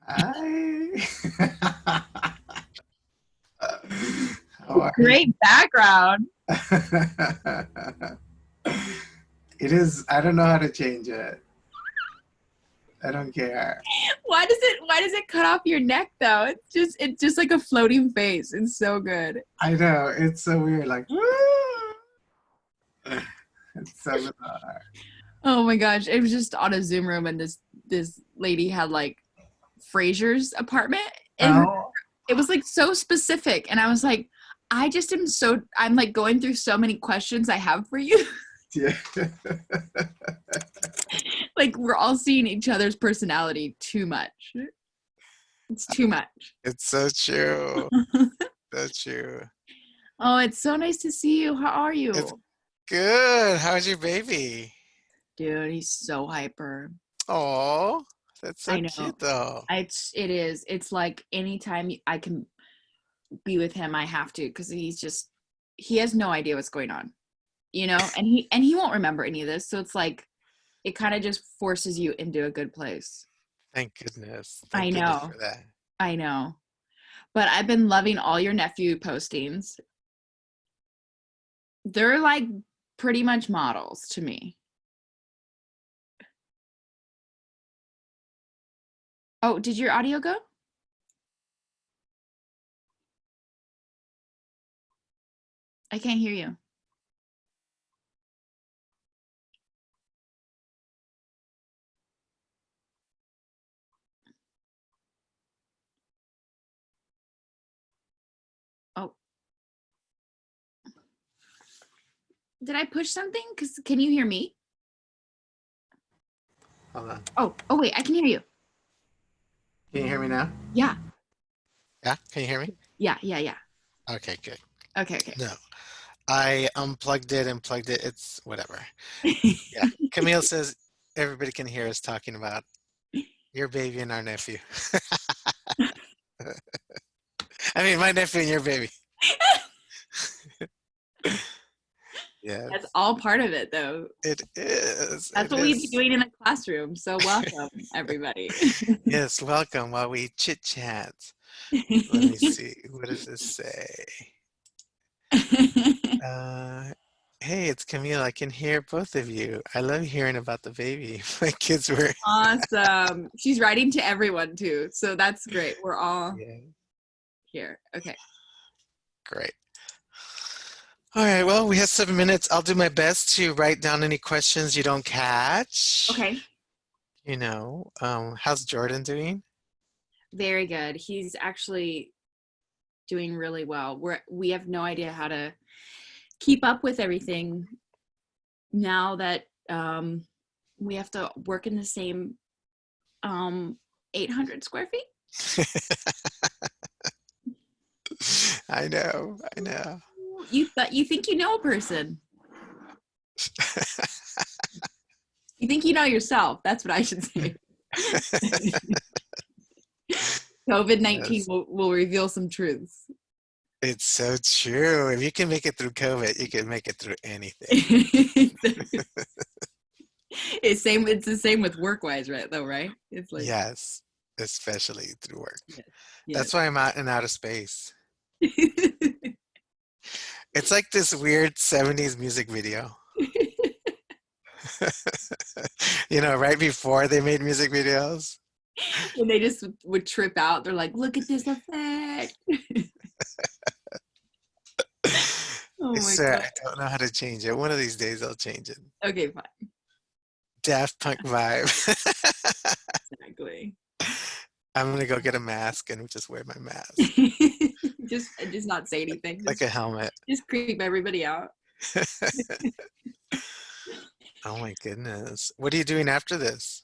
Hi. How are you? Great background. It is, I don't know how to change it. I don't care. Why does it cut off your neck though? It's just like a floating face. It's so good. I know, it's so weird. Like, it's so bizarre. Oh my gosh. It was just on a Zoom room and this lady had like Frasier's apartment and Oh, it was like so specific and I was like, I'm like going through so many questions I have for you. yeah. Like we're all seeing each other's personality too much. It's too much. It's so true. So true. Oh, it's so nice to see you. How are It's you? good. How's your baby? Dude, he's so hyper. Oh, that's so I know. cute though. It is. It's like anytime I can. be with him, I have to, because he has no idea what's going on, you know, and he won't remember any of this. So it's like, it kind of just forces you into a good place. Thank goodness. I Thank goodness know. for that. I know. But I've been loving all your nephew postings. They're like pretty much models to me. Oh, did your audio go? I can't hear you. Oh. Did I push something? Can you hear me? Hold on. Oh wait, I can hear you. Can you hear me now? Yeah. Yeah, can you hear me? Yeah. Okay, good. Okay. No, I unplugged it and plugged it. It's whatever. Yeah, Camille says everybody can hear us talking about your baby and our nephew. I mean, my nephew and your baby. Yes, That's all part of it, though. it is. That's It what we'd be is. doing in the classroom. So welcome, everybody. Yes, welcome while we chit chat. Let me see. What does this say? Uh, hey, it's Camille. I can hear both of you. I love hearing about the baby. My kids were. Awesome. She's writing to everyone too. So that's great. We're all Yeah, here. Okay. great. All right, well, we have 7 minutes. I'll do my best to write down any questions you don't catch. Okay. You know, how's Jordan doing? Very good. He's actually doing really well. We have no idea how to keep up with everything now that we have to work in the same 800 square feet. I know. You think you know a person. You think you know yourself. That's what I should say. COVID-19 Yes. will reveal some truths. It's so true. If you can make it through COVID, you can make it through anything. It's the same with work-wise, right? Though, right? It's like Yes, especially through work. yes. That's why I'm out and out of space. It's like this weird 70s music video. You know, right before they made music videos. When they just would trip out, they're like, "Look at this effect!" Oh I my swear, god. I don't know how to change it. One of these days I'll change it. Okay, fine. Daft Punk vibe. Exactly. I'm gonna go get a mask and just wear my mask. just not say anything. Like a helmet. Just creep everybody out. Oh my goodness. What are you doing after this?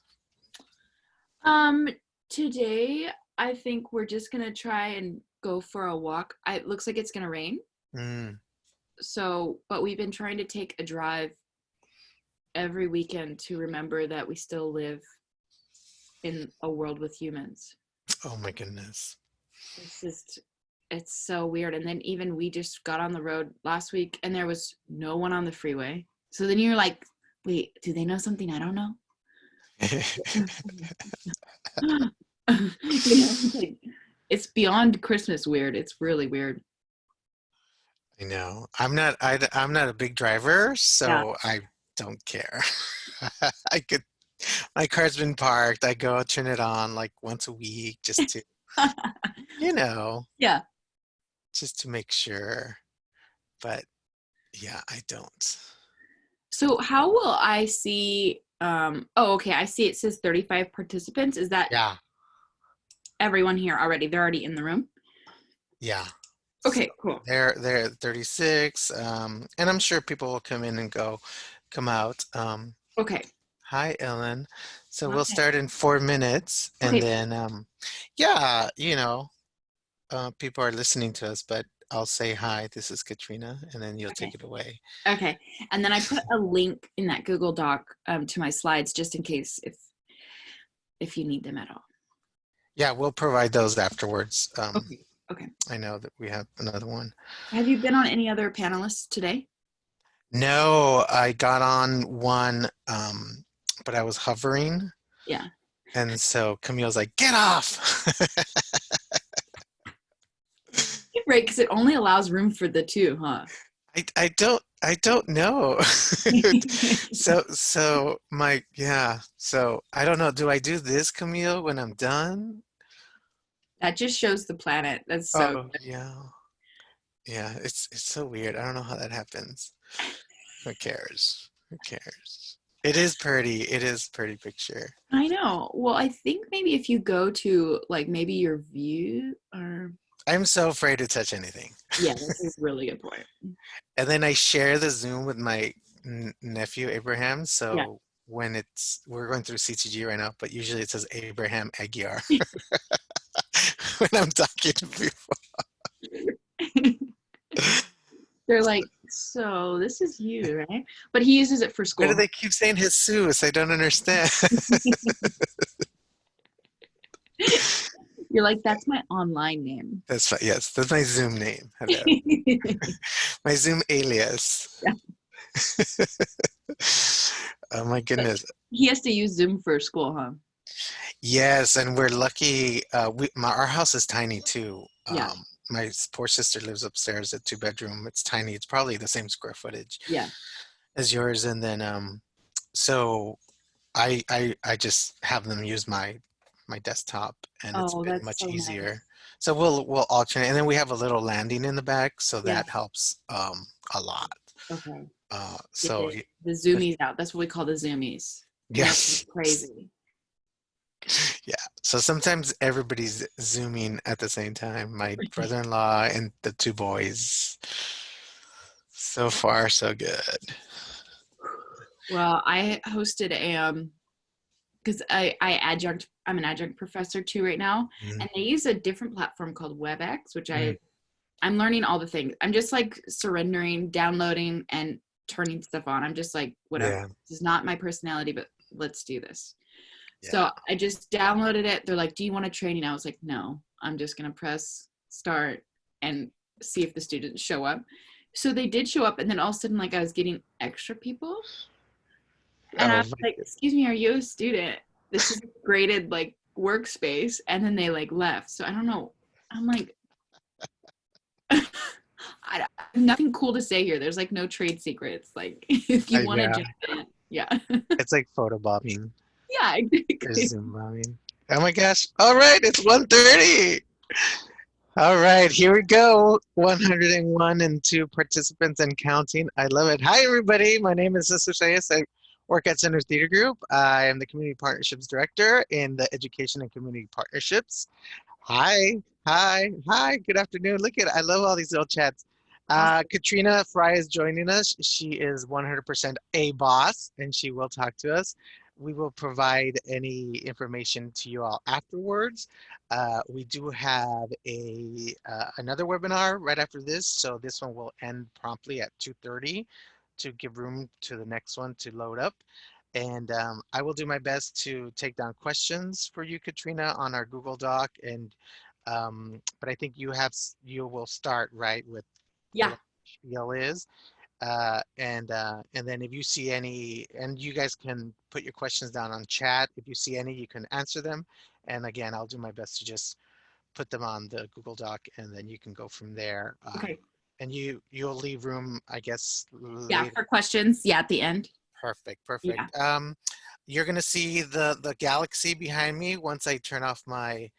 Today I think we're just gonna try and go for a walk. It looks like it's gonna rain. Mm. So, but we've been trying to take a drive every weekend to remember that we still live in a world with humans. Oh my goodness. It's so weird. And then even we just got on the road last week and there was no one on the freeway. So then you're like, wait, do they know something I don't know? It's beyond Christmas weird. It's really weird. I know. I'm not a big driver, so Yeah. I don't care. My car's been parked. I go turn it on like once a week just to, Yeah. just to make sure. But yeah, I don't. So how will I see okay, I see it says 35 participants. Is that Yeah. everyone here already? They're already in the room? Yeah. Okay, cool. They're at 36, and I'm sure people will come in and come out. Okay. Hi, Ellen. So we'll Okay. start in 4 minutes, and Okay. then yeah, people are listening to us, but I'll say hi. This is Katrina, and then you'll Okay. take it away. Okay. And then I put a link in that Google Doc to my slides just in case if you need them at all. Yeah, we'll provide those afterwards. Okay. Okay. I know that we have another one. Have you been on any other panelists today? No, I got on one, but I was hovering, Yeah. and so Camille's like, "Get off!" Right, because it only allows room for the two, huh? I don't know. So my yeah. So I don't know. Do I do this, Camille, when I'm done? That just shows the planet. That's so Oh yeah, yeah. It's so weird. I don't know how that happens. Who cares? Who cares? It is pretty. It is pretty picture. I know. Well, I think maybe if you go to like maybe your view or I'm so afraid to touch anything. yeah, that's a really good point. And then I share the Zoom with my nephew Abraham. Yeah. So when we're going through CTG right now, but usually it says Abraham Aguiar when I'm talking to people. They're like, so this is you, right? But he uses it for Why do school. they keep saying Jesus? I don't understand. You're like, that's my online name. That's fine. Yes, that's my Zoom name. Hello. My Zoom alias. Yeah. Oh my But goodness. he has to use Zoom for school, huh? Yes, and we're lucky. Our house is tiny too. Yeah. My poor sister lives upstairs, a two-bedroom. It's tiny. It's probably the same square footage Yeah. as yours. And then so I just have them use my desktop, and it's Oh, been that's much so easier. nice. So we'll alternate, and then we have a little landing in the back, so Yeah. that helps a lot. Okay. Get So the zoomies out. That's what we call the zoomies. And they're yes, crazy. yeah. So sometimes everybody's zooming at the same time. My brother-in-law and the two boys. So far, so good. Well, I hosted a because I'm an adjunct professor too right now, Mhm. and they use a different platform called WebEx, which Mm, I'm learning all the things. I'm just like surrendering, downloading, and turning stuff on. I'm just like, whatever. yeah, This is not my personality, but let's do this. yeah. So I just downloaded it. They're like, do you want a training? I was like, no, I'm just going to press start and see if the students show up. So they did show up. And then all of a sudden, like I was getting extra people. And I Oh, was like, excuse me, are you a student? This is a graded like workspace. And then they like left. So I don't know. I'm like, I have nothing cool to say here. There's like no trade secrets. Like if you want to yeah. jump in, yeah. It's like photobombing Yeah, or exactly. Zoom bombing. Oh my gosh. All right, it's 1:30. All right, here we go. 101 and two participants and counting. I love it. Hi, everybody. My name is Sister Sayas. I work at Center Theater Group. I am the Community Partnerships Director in the Education and Community Partnerships. Hi, hi, hi. Good afternoon. Look at I love all these little chats. Awesome. Katrina Frye is joining us. She is 100% a boss, and she will talk to us. We will provide any information to you all afterwards. We do have another webinar right after this, so this one will end promptly at 2:30 to give room to the next one to load up. And I will do my best to take down questions for you, Katrina, on our Google Doc. And but I think you will start right with Yeah. what spiel is, and then if you see any, and you guys can put your questions down on chat. If you see any, you can answer them. And again, I'll do my best to just put them on the Google Doc, and then you can go from there. Okay. And you'll leave room, I guess, Yeah, later. for questions. Yeah, at the end. Perfect, Yeah. perfect. You're gonna see the galaxy behind me once I turn off my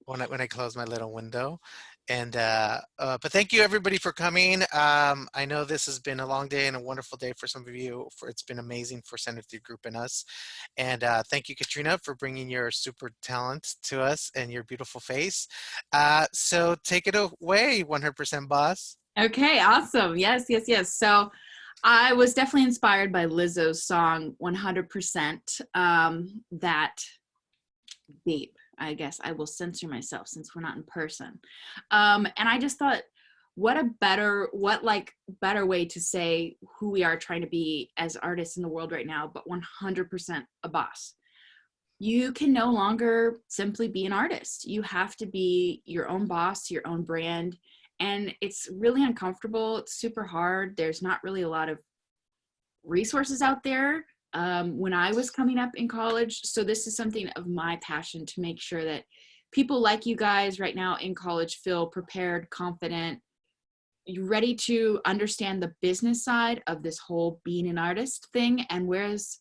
when I close my little window. And but thank you everybody for coming. I know this has been a long day and a wonderful day for some of you. It's been amazing for Center Through Group and us. And thank you, Katrina, for bringing your super talent to us and your beautiful face. So take it away, 100% boss. Okay, awesome. Yes, yes, yes. So I was definitely inspired by Lizzo's song 100%. That beep. I guess I will censor myself since we're not in person. And I just thought, what better way to say who we are trying to be as artists in the world right now, but 100% a boss. you can no longer simply be an artist. You have to be your own boss, your own brand. And it's really uncomfortable. It's super hard. There's not really a lot of resources out there when I was coming up in college. So this is something of my passion, to make sure that people like you guys right now in college feel prepared, confident, you're ready to understand the business side of this whole being an artist thing, and whereas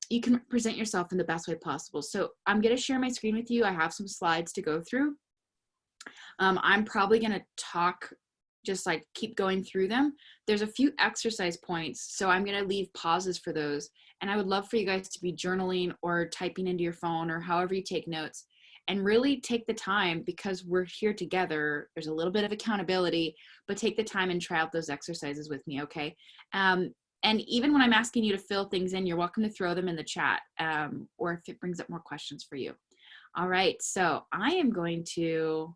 you can present yourself in the best way possible. So I'm going to share my screen with you. I have some slides to go through. I'm probably going to talk, just like keep going through them. There's a few exercise points, so I'm going to leave pauses for those. And I would love for you guys to be journaling or typing into your phone or however you take notes, and really take the time, because we're here together. There's a little bit of accountability, but take the time and try out those exercises with me, okay? And even when I'm asking you to fill things in, you're welcome to throw them in the chat, or if it brings up more questions for you. All right, so I am going to,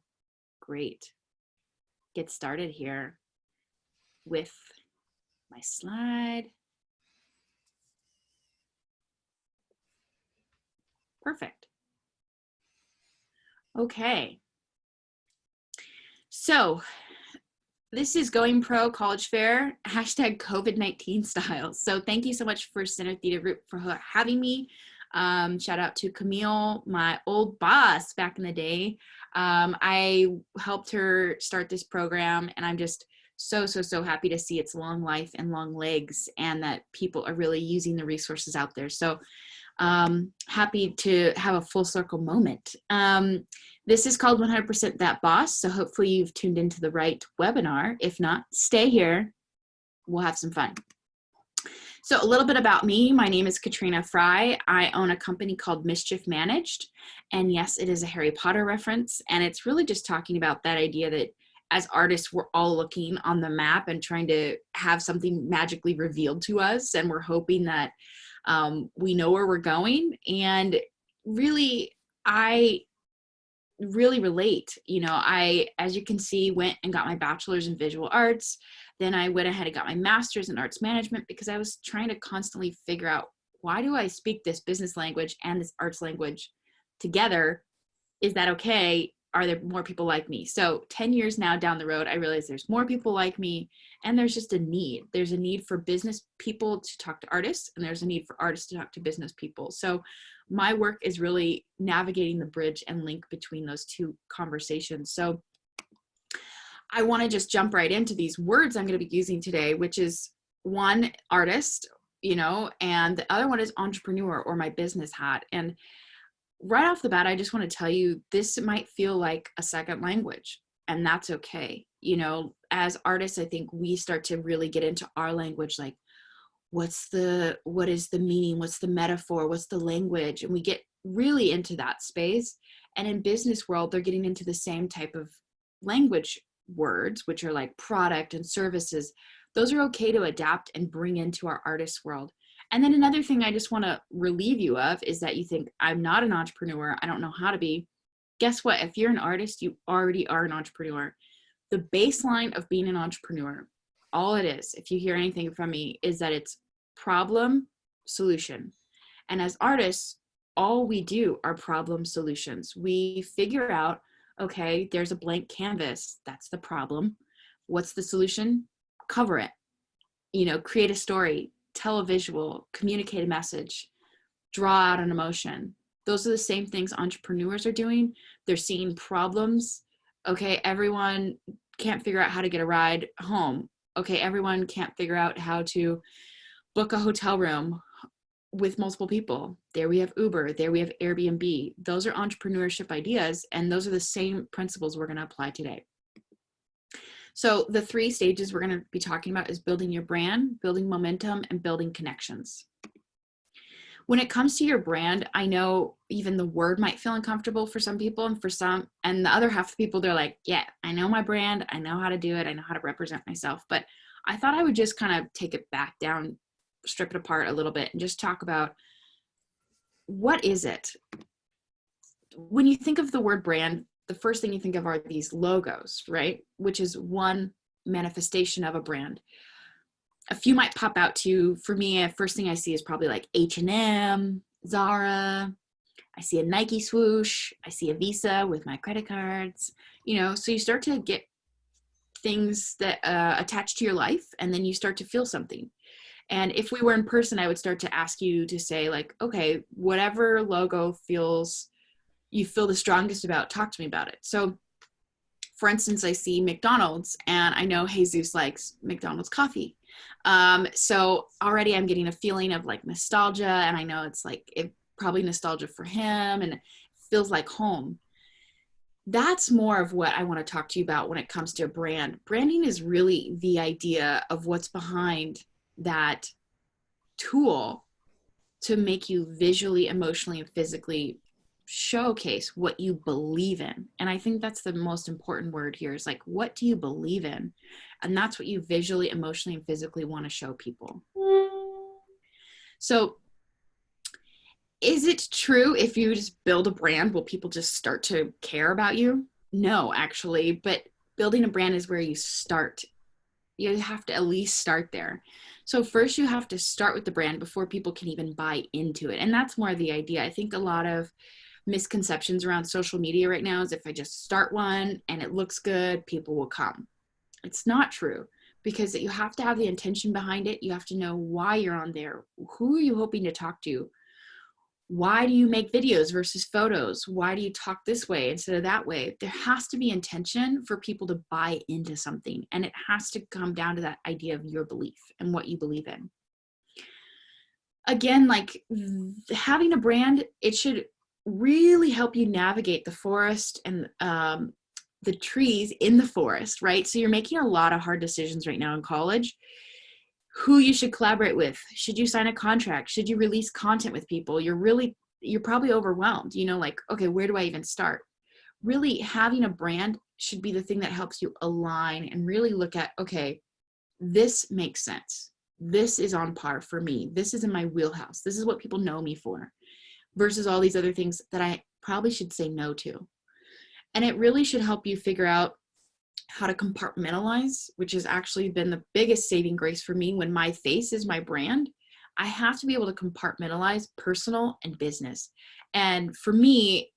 great, get started here with my slide. Perfect. Okay. So this is Going Pro College Fair, hashtag COVID-19 style. So thank you so much for Center Theater Group for having me. Shout out to Camille, my old boss back in the day. I helped her start this program, and I'm just so happy to see its long life and long legs, and that people are really using the resources out there. So happy to have a full circle moment. This is called 100% That Boss. So hopefully you've tuned into the right webinar. If not, stay here. We'll have some fun. So a little bit about me. My name is Katrina Frye. I own a company called Mischief Managed. And yes, it is a Harry Potter reference. And it's really just talking about that idea that as artists, we're all looking on the map and trying to have something magically revealed to us. And we're hoping that we know where we're going. And really, I really relate. You know, I, as you can see, went and got my bachelor's in visual arts. Then I went ahead and got my master's in arts management, because I was trying to constantly figure out, why do I speak this business language and this arts language together? Is that okay? Are there more people like me? So 10 years now down the road, I realize there's more people like me, and there's just a need. There's a need for business people to talk to artists, and there's a need for artists to talk to business people. So my work is really navigating the bridge and link between those two conversations. So I want to just jump right into these words I'm going to be using today, which is one, artist, you know, and the other one is entrepreneur, or my business hat. And right off the bat, I just want to tell you, this might feel like a second language, and that's okay. You know, as artists, I think we start to really get into our language, like what is the meaning? What's the metaphor? What's the language? And we get really into that space. And in business world, they're getting into the same type of language words, which are like product and services. Those are okay to adapt and bring into our artist world. And then another thing I just want to relieve you of is that you think, I'm not an entrepreneur, I don't know how to be. Guess what? If you're an artist, you already are an entrepreneur. The baseline of being an entrepreneur, all it is, if you hear anything from me, is that it's problem, solution. And as artists, all we do are problem solutions. We figure out, okay, there's a blank canvas. That's the problem. What's the solution? Cover it. You know, create a story, tell a visual, communicate a message, draw out an emotion. Those are the same things entrepreneurs are doing. They're seeing problems. Okay, everyone can't figure out how to get a ride home. Okay, everyone can't figure out how to book a hotel room with multiple people. There we have Uber, there we have Airbnb. Those are entrepreneurship ideas, and those are the same principles we're going to apply today. So the 3 stages we're going to be talking about is building your brand, building momentum, and building connections. When it comes to your brand, I know even the word might feel uncomfortable for some people, and for some, and the other half of people, they're like, yeah, I know my brand, I know how to do it, I know how to represent myself. But I thought I would just kind of take it back down, strip it apart a little bit, and just talk about, what is it? When you think of the word brand, the first thing you think of are these logos, right? Which is one manifestation of a brand. A few might pop out to you. For me, first thing I see is probably like H&M, Zara, I see a Nike swoosh, I see a Visa with my credit cards, so you start to get things that attach to your life, and then you start to feel something. And if we were in person, I would start to ask you to say like, okay, whatever logo you feel the strongest about, talk to me about it. So for instance, I see McDonald's and I know Jesus likes McDonald's coffee. So already I'm getting a feeling of like nostalgia, and I know it's like probably nostalgia for him and it feels like home. That's more of what I want to talk to you about when it comes to a brand. Branding is really the idea of what's behind that tool to make you visually, emotionally, and physically showcase what you believe in. And I think that's the most important word here, is like, what do you believe in? And that's what you visually, emotionally, and physically want to show people. So is it true if you just build a brand, will people just start to care about you? No, actually, but building a brand is where you start. You have to at least start there. So first you have to start with the brand before people can even buy into it. And that's more the idea. I think a lot of misconceptions around social media right now is if I just start one and it looks good, people will come. It's not true, because you have to have the intention behind it. You have to know why you're on there. Who are you hoping to talk to? Why do you make videos versus photos? Why do you talk this way instead of that way? There has to be intention for people to buy into something. And it has to come down to that idea of your belief and what you believe in. Again, like having a brand, it should really help you navigate the forest and the trees in the forest, right? So you're making a lot of hard decisions right now in college. Who you should collaborate with. Should you sign a contract? Should you release content with people? You're probably overwhelmed, like, okay, where do I even start? Really having a brand should be the thing that helps you align and really look at, okay, this makes sense. This is on par for me. This is in my wheelhouse. This is what people know me for, versus all these other things that I probably should say no to. And it really should help you figure out how to compartmentalize, which has actually been the biggest saving grace for me. When my face is my brand, I have to be able to compartmentalize personal and business. And for me,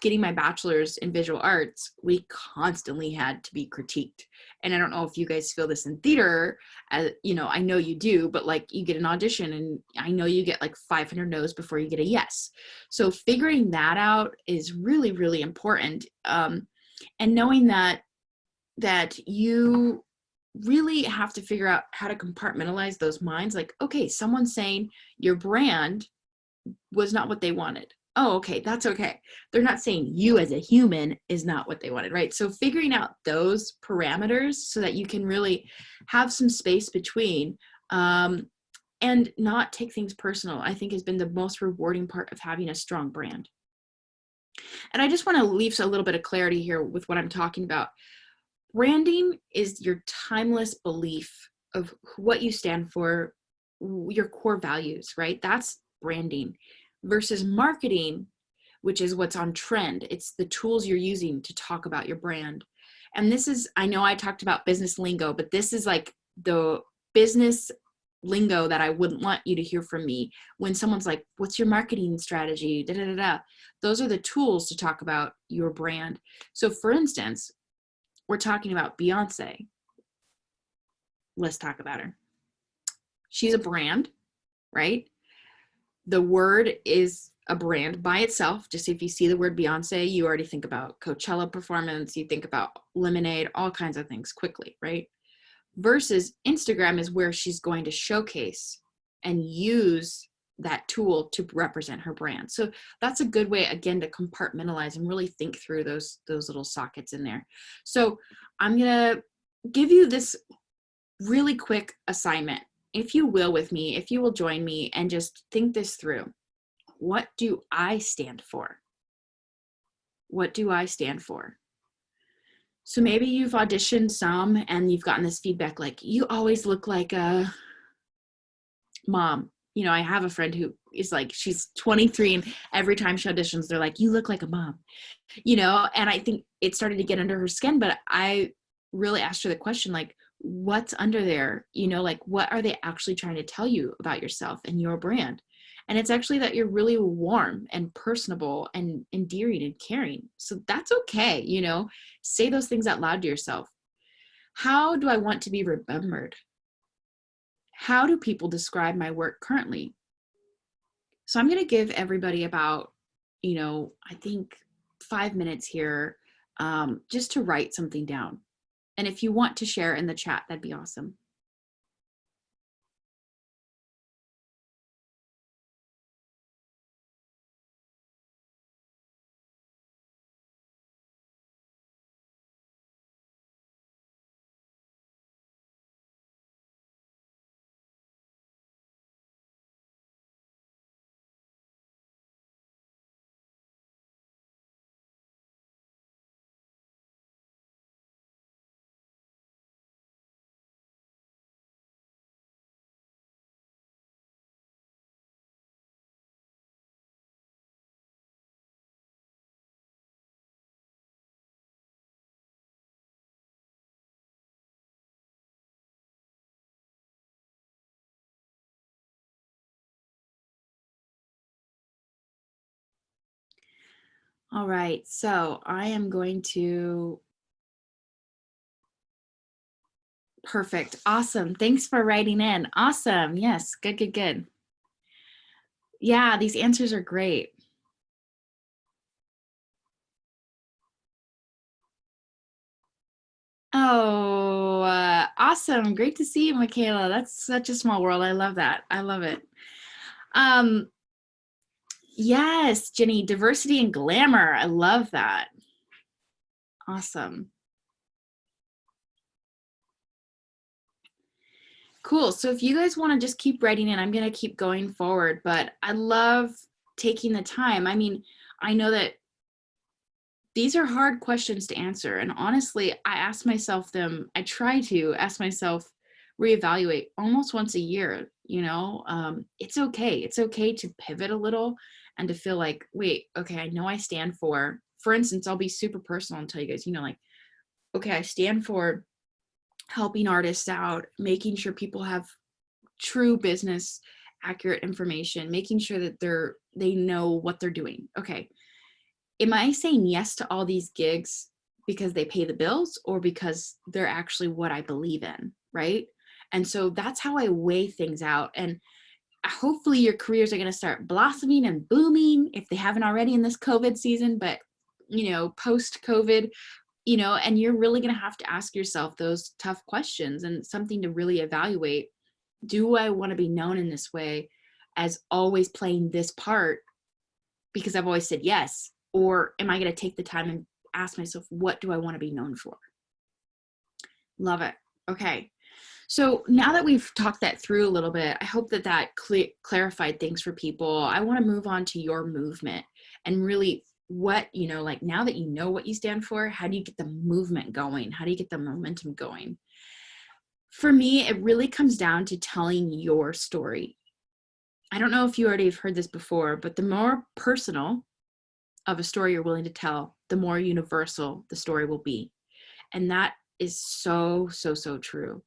getting my bachelor's in visual arts, we constantly had to be critiqued. And I don't know if you guys feel this in theater, I know you do, but like you get an audition and I know you get like 500 no's before you get a yes. So figuring that out is really, really important. And knowing that you really have to figure out how to compartmentalize those minds. Like, okay, someone's saying your brand was not what they wanted. Oh, okay, that's okay. They're not saying you as a human is not what they wanted, right? So figuring out those parameters so that you can really have some space between and not take things personal, I think has been the most rewarding part of having a strong brand. And I just want to leave a little bit of clarity here with what I'm talking about. Branding is your timeless belief of what you stand for, your core values, right? That's branding. Versus marketing, which is what's on trend. It's the tools you're using to talk about your brand. And this is, I know I talked about business lingo, but this is like the business lingo that I wouldn't want you to hear from me when someone's like, what's your marketing strategy? Da, da, da, da. Those are the tools to talk about your brand. So for instance, we're talking about Beyonce. Let's talk about her. She's a brand, right? The word is a brand by itself. Just if you see the word Beyonce, you already think about Coachella performance, you think about Lemonade, all kinds of things quickly, right? Versus Instagram is where she's going to showcase and use that tool to represent her brand. So that's a good way, again, to compartmentalize and really think through those little sockets in there. So I'm going to give you this really quick assignment, if you will, with me, if you will join me and just think this through. What do I stand for? What do I stand for? So maybe you've auditioned some and you've gotten this feedback like, you always look like a mom. I have a friend who is like, she's 23 and every time she auditions, they're like, you look like a mom, and I think it started to get under her skin, but I really asked her the question, like, what's under there? Like, what are they actually trying to tell you about yourself and your brand? And it's actually that you're really warm and personable and endearing and caring. So that's okay, you know, say those things out loud to yourself. How do I want to be remembered? How do people describe my work currently? So I'm going to give everybody about, you know, I think 5 minutes here, just to write something down. And if you want to share in the chat, that'd be awesome. All right, so I am going to, perfect, awesome. Thanks for writing in. Awesome, yes, good, good, good. Yeah, these answers are great. Oh, awesome. Great to see you, Michaela. That's such a small world. I love that. I love it. Yes, Jenny, diversity and glamour. I love that. Awesome. Cool. So if you guys want to just keep writing in, I'm going to keep going forward, but I love taking the time. I mean, I know that these are hard questions to answer. And honestly, I try to ask myself, reevaluate almost once a year, you know. It's okay. It's okay to pivot a little and to feel like, wait, okay, I know I stand for instance, I'll be super personal and tell you guys, you know, like, okay, I stand for helping artists out, making sure people have true business accurate information, making sure that they know what they're doing. Okay, am I saying yes to all these gigs because they pay the bills or because they're actually what I believe in, right? And so that's how I weigh things out. And hopefully your careers are going to start blossoming and booming if they haven't already in this COVID season, but you know, post COVID, you know, and you're really going to have to ask yourself those tough questions and something to really evaluate. Do I want to be known in this way as always playing this part because I've always said yes? Or am I going to take the time and ask myself, what do I want to be known for? Love it. Okay. So now that we've talked that through a little bit, I hope that that clarified things for people. I want to move on to your movement and really what, you know, like now that you know what you stand for, how do you get the movement going? How do you get the momentum going? For me, it really comes down to telling your story. I don't know if you already have heard this before, but the more personal of a story you're willing to tell, the more universal the story will be. And that is so, so, so true.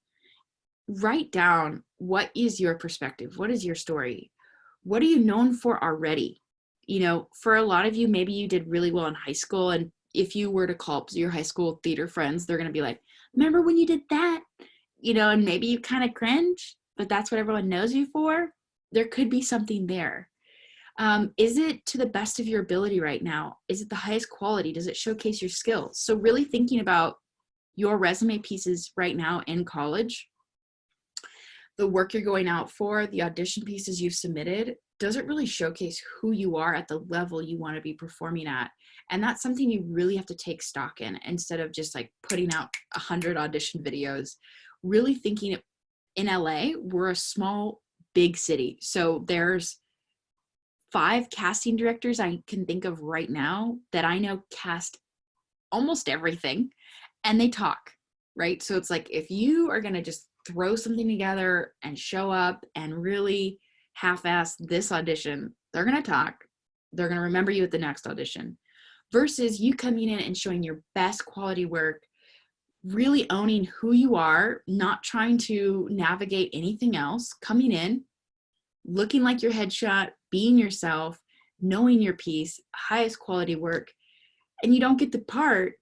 Write down, what is your perspective? What is your story? What are you known for already? You know, for a lot of you, maybe you did really well in high school. And if you were to call your high school theater friends, they're going to be like, remember when you did that? You know, and maybe you kind of cringe, but that's what everyone knows you for. There could be something there. Is it to the best of your ability right now? Is it the highest quality? Does it showcase your skills? So really thinking about your resume pieces right now in college, the work you're going out for, the audition pieces you've submitted, does it really showcase who you are at the level you want to be performing at? And that's something you really have to take stock in instead of just like putting out 100 audition videos. Really thinking, in LA, we're a small, big city. So there's 5 casting directors I can think of right now that I know cast almost everything, and they talk, right? So it's like, if you are going to just throw something together and show up and really half-ass this audition, they're going to talk. They're going to remember you at the next audition. Versus you coming in and showing your best quality work, really owning who you are, not trying to navigate anything else, coming in, looking like your headshot, being yourself, knowing your piece, highest quality work, and you don't get the part,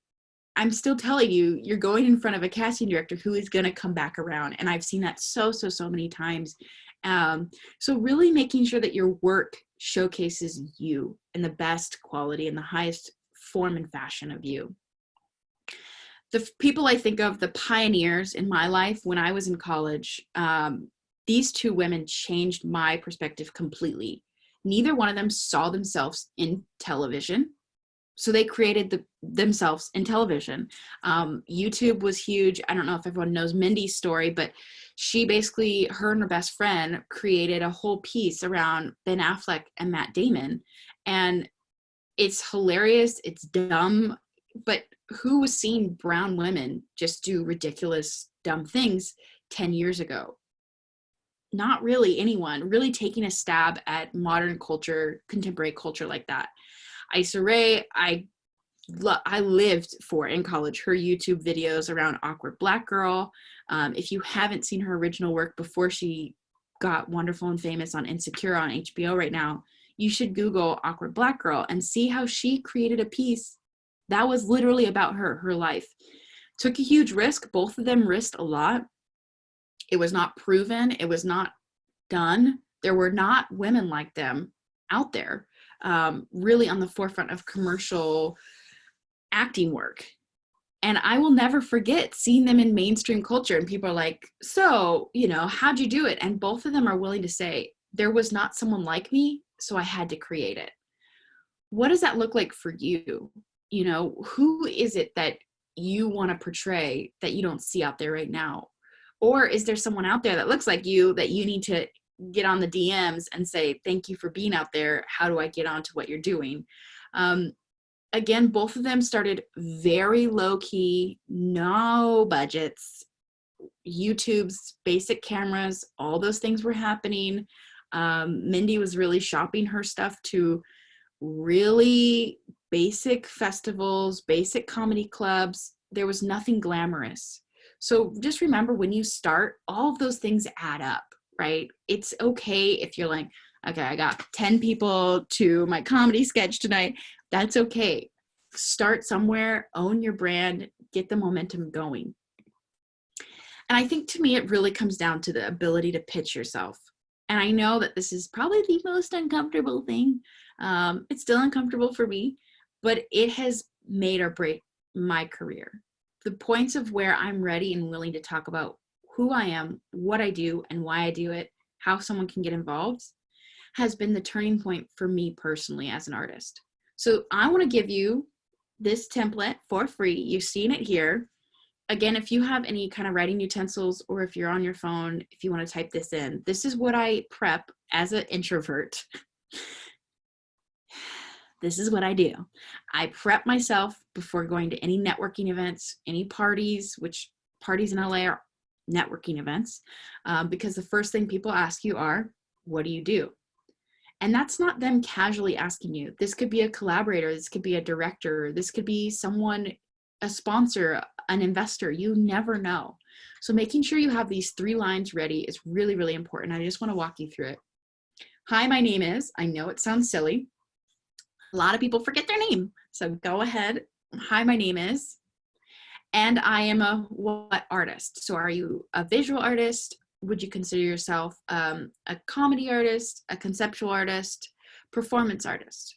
I'm still telling you, you're going in front of a casting director who is going to come back around. And I've seen that so many times. So really making sure that your work showcases you in the best quality and the highest form and fashion of you. The people I think of, the pioneers in my life when I was in college, these two women changed my perspective completely. Neither one of them saw themselves in television. So they created themselves in television. YouTube was huge. I don't know if everyone knows Mindy's story, but she basically, her and her best friend created a whole piece around Ben Affleck and Matt Damon. And it's hilarious. It's dumb. But who was seeing brown women just do ridiculous, dumb things 10 years ago? Not really anyone really taking a stab at modern culture, contemporary culture like that. Issa Rae, I lived for in college her YouTube videos around Awkward Black Girl. If you haven't seen her original work before she got wonderful and famous on Insecure on HBO right now, you should Google Awkward Black Girl and see how she created a piece that was literally about her life. Took a huge risk. Both of them risked a lot. It was not proven. It was not done. There were not women like them out there. Really on the forefront of commercial acting work. And I will never forget seeing them in mainstream culture. And people are like, so, how'd you do it? And both of them are willing to say, there was not someone like me, so I had to create it. What does that look like for you? Who is it that you want to portray that you don't see out there right now? Or is there someone out there that looks like you that you need to get on the DMs and say, thank you for being out there. How do I get onto what you're doing? Again, both of them started very low key, no budgets, YouTube's basic cameras, all those things were happening. Mindy was really shopping her stuff to really basic festivals, basic comedy clubs. There was nothing glamorous. So just remember, when you start, all of those things add up, right? It's okay if you're like, okay, I got 10 people to my comedy sketch tonight. That's okay. Start somewhere, own your brand, get the momentum going. And I think to me, it really comes down to the ability to pitch yourself. And I know that this is probably the most uncomfortable thing. It's still uncomfortable for me, but it has made or break my career. The points of where I'm ready and willing to talk about who I am, what I do, and why I do it, how someone can get involved, has been the turning point for me personally as an artist. So I want to give you this template for free. You've seen it here. Again, if you have any kind of writing utensils, or if you're on your phone, if you want to type this in, this is what I prep as an introvert. This is what I do. I prep myself before going to any networking events, any parties, which parties in LA are networking events, because the first thing people ask you are, what do you do? And that's not them casually asking you. This could be a collaborator. This could be a director. This could be someone, a sponsor, an investor. You never know. So making sure you have these 3 lines ready is really, really important. I just want to walk you through it. Hi, my name is, I know it sounds silly. A lot of people forget their name. So go ahead. Hi, my name is, and I am a what artist? So are you a visual artist? Would you consider yourself a comedy artist, a conceptual artist, performance artist?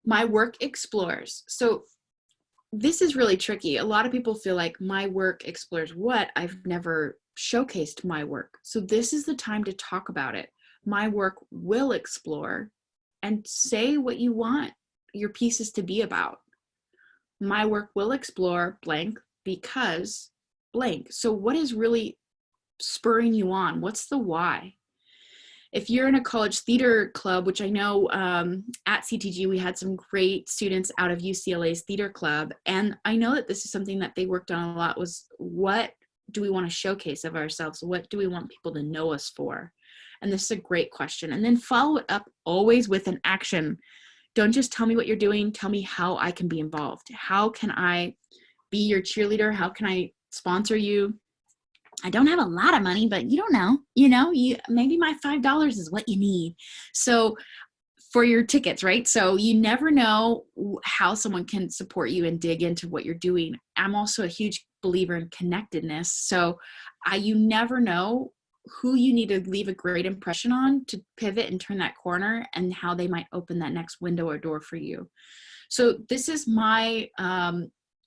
My work explores. So this is really tricky. A lot of people feel like my work explores what? I've never showcased my work. So this is the time to talk about it. My work will explore, and say what you want your pieces to be about. My work will explore blank because blank. So what is really spurring you on? What's the why? If you're in a college theater club, which I know at CTG, we had some great students out of UCLA's theater club. And I know that this is something that they worked on a lot, was what do we want to showcase of ourselves? What do we want people to know us for? And this is a great question. And then follow it up always with an action. Don't just tell me what you're doing. Tell me how I can be involved. How can I be your cheerleader? How can I sponsor you? I don't have a lot of money, but you don't know, maybe my $5 is what you need. So for your tickets, right? So you never know how someone can support you and dig into what you're doing. I'm also a huge believer in connectedness. So you never know who you need to leave a great impression on to pivot and turn that corner, and how they might open that next window or door for you. So this is my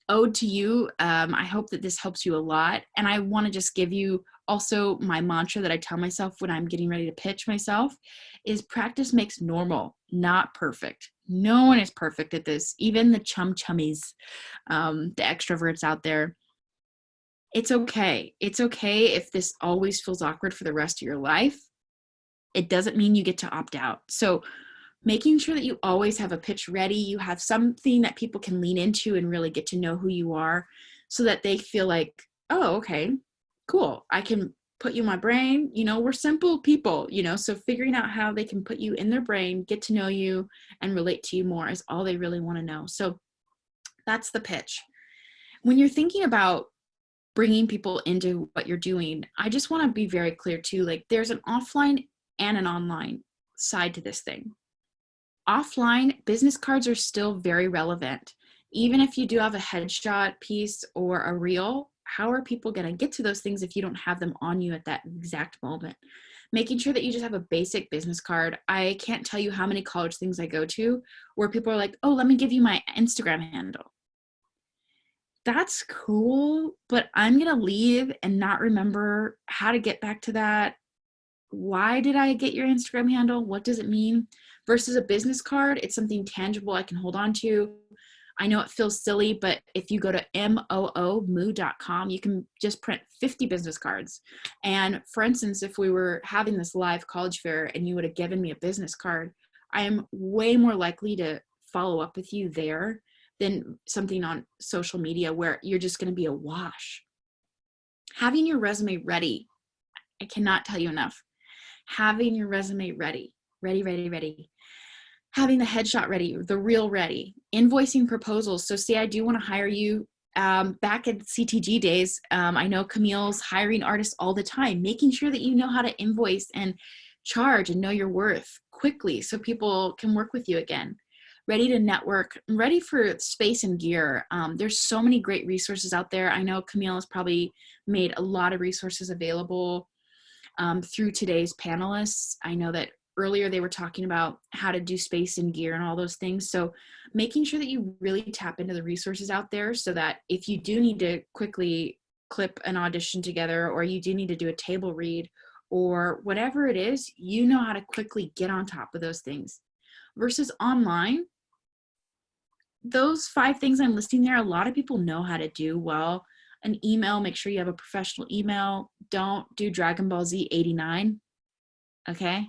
ode to you. I hope that this helps you a lot. And I want to just give you also my mantra that I tell myself when I'm getting ready to pitch myself is practice makes normal, not perfect. No one is perfect at this. Even the chummies, the extroverts out there. It's okay. It's okay if this always feels awkward for the rest of your life. It doesn't mean you get to opt out. So making sure that you always have a pitch ready, you have something that people can lean into and really get to know who you are, so that they feel like, oh, okay, cool. I can put you in my brain. We're simple people, so figuring out how they can put you in their brain, get to know you, and relate to you more is all they really want to know. So that's the pitch. When you're thinking about bringing people into what you're doing, I just want to be very clear too, like there's an offline and an online side to this thing. Offline, business cards are still very relevant. Even if you do have a headshot piece or a reel, how are people going to get to those things if you don't have them on you at that exact moment? Making sure that you just have a basic business card. I can't tell you how many college things I go to where people are like, oh, let me give you my Instagram handle. That's cool, but I'm going to leave and not remember how to get back to that. Why did I get your Instagram handle? What does it mean? Versus a business card, it's something tangible I can hold on to. I know it feels silly, but if you go to moo.com, you can just print 50 business cards. And for instance, if we were having this live college fair and you would have given me a business card, I am way more likely to follow up with you there than something on social media where you're just going to be awash. Having your resume ready, I cannot tell you enough. Having your resume ready. Having the headshot ready, the reel ready, invoicing proposals. So say I do want to hire you. Back at CTG days, I know Camille's hiring artists all the time, making sure that you know how to invoice and charge and know your worth quickly so people can work with you again. Ready to network, ready for space and gear. There's so many great resources out there. I know Camille has probably made a lot of resources available through today's panelists. I know that earlier they were talking about how to do space and gear and all those things. So making sure that you really tap into the resources out there so that if you do need to quickly clip an audition together, or you do need to do a table read or whatever it is, you know how to quickly get on top of those things. Versus online, those 5 things I'm listing there, a lot of people know how to do well. An email, make sure you have a professional email. Don't do Dragon Ball Z 89, okay?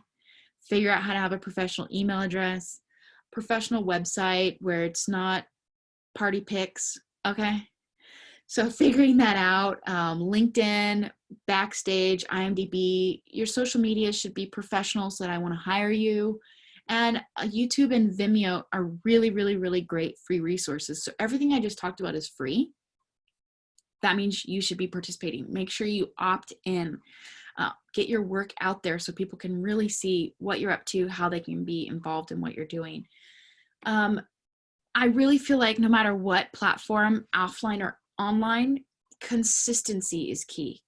Figure out how to have a professional email address, professional website where it's not party pics, okay? So figuring that out, LinkedIn, Backstage, IMDb, your social media should be professional so that I want to hire you. And YouTube and Vimeo are really, really, really great free resources. So everything I just talked about is free. That means you should be participating. Make sure you opt in. Get your work out there so people can really see what you're up to, how they can be involved in what you're doing. I really feel like no matter what platform, offline or online, consistency is key.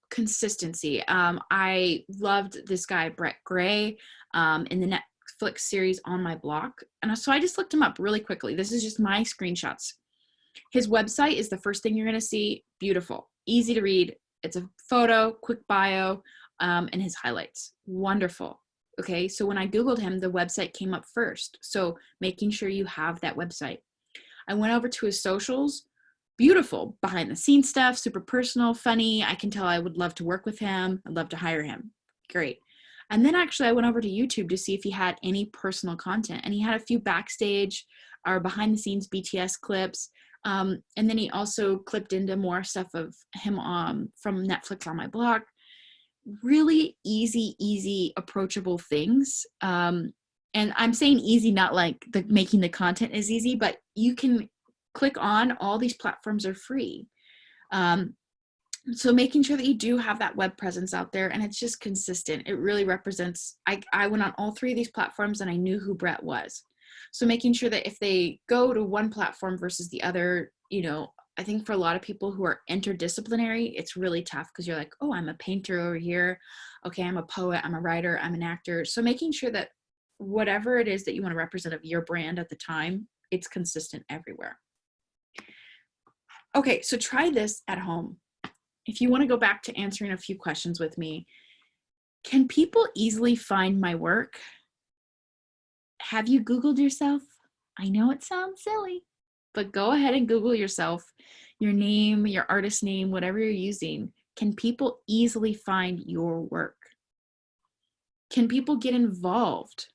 Consistency. I loved this guy, Brett Gray, in the Netflix series On My Block. And so I just looked him up really quickly. This is just my screenshots. His website is the first thing you're going to see. Beautiful, easy to read. It's a photo, quick bio, and his highlights. Wonderful. Okay, so when I Googled him, the website came up first. So making sure you have that website. I went over to his socials. Beautiful, behind the scenes stuff, super personal, funny. I can tell I would love to work with him. I'd love to hire him. Great. And then actually I went over to YouTube to see if he had any personal content. And he had a few backstage or behind the scenes BTS clips. And then he also clipped into more stuff of him from Netflix On My Block. Really easy, approachable things. And I'm saying easy, not like making the content is easy, but you can click on all these platforms are free. So making sure that you do have that web presence out there and it's just consistent. It really represents, I went on all 3 of these platforms and I knew who Brett was. So making sure that if they go to one platform versus the other, you know, I think for a lot of people who are interdisciplinary, it's really tough because you're like, oh, I'm a painter over here. Okay, I'm a poet, I'm a writer, I'm an actor. So making sure that whatever it is that you want to represent of your brand at the time, it's consistent everywhere. Okay, so try this at home. If you want to go back to answering a few questions with me, can people easily find my work? Have you Googled yourself? I know it sounds silly, but go ahead and Google yourself, your name, your artist name, whatever you're using. Can people easily find your work? Can people get involved?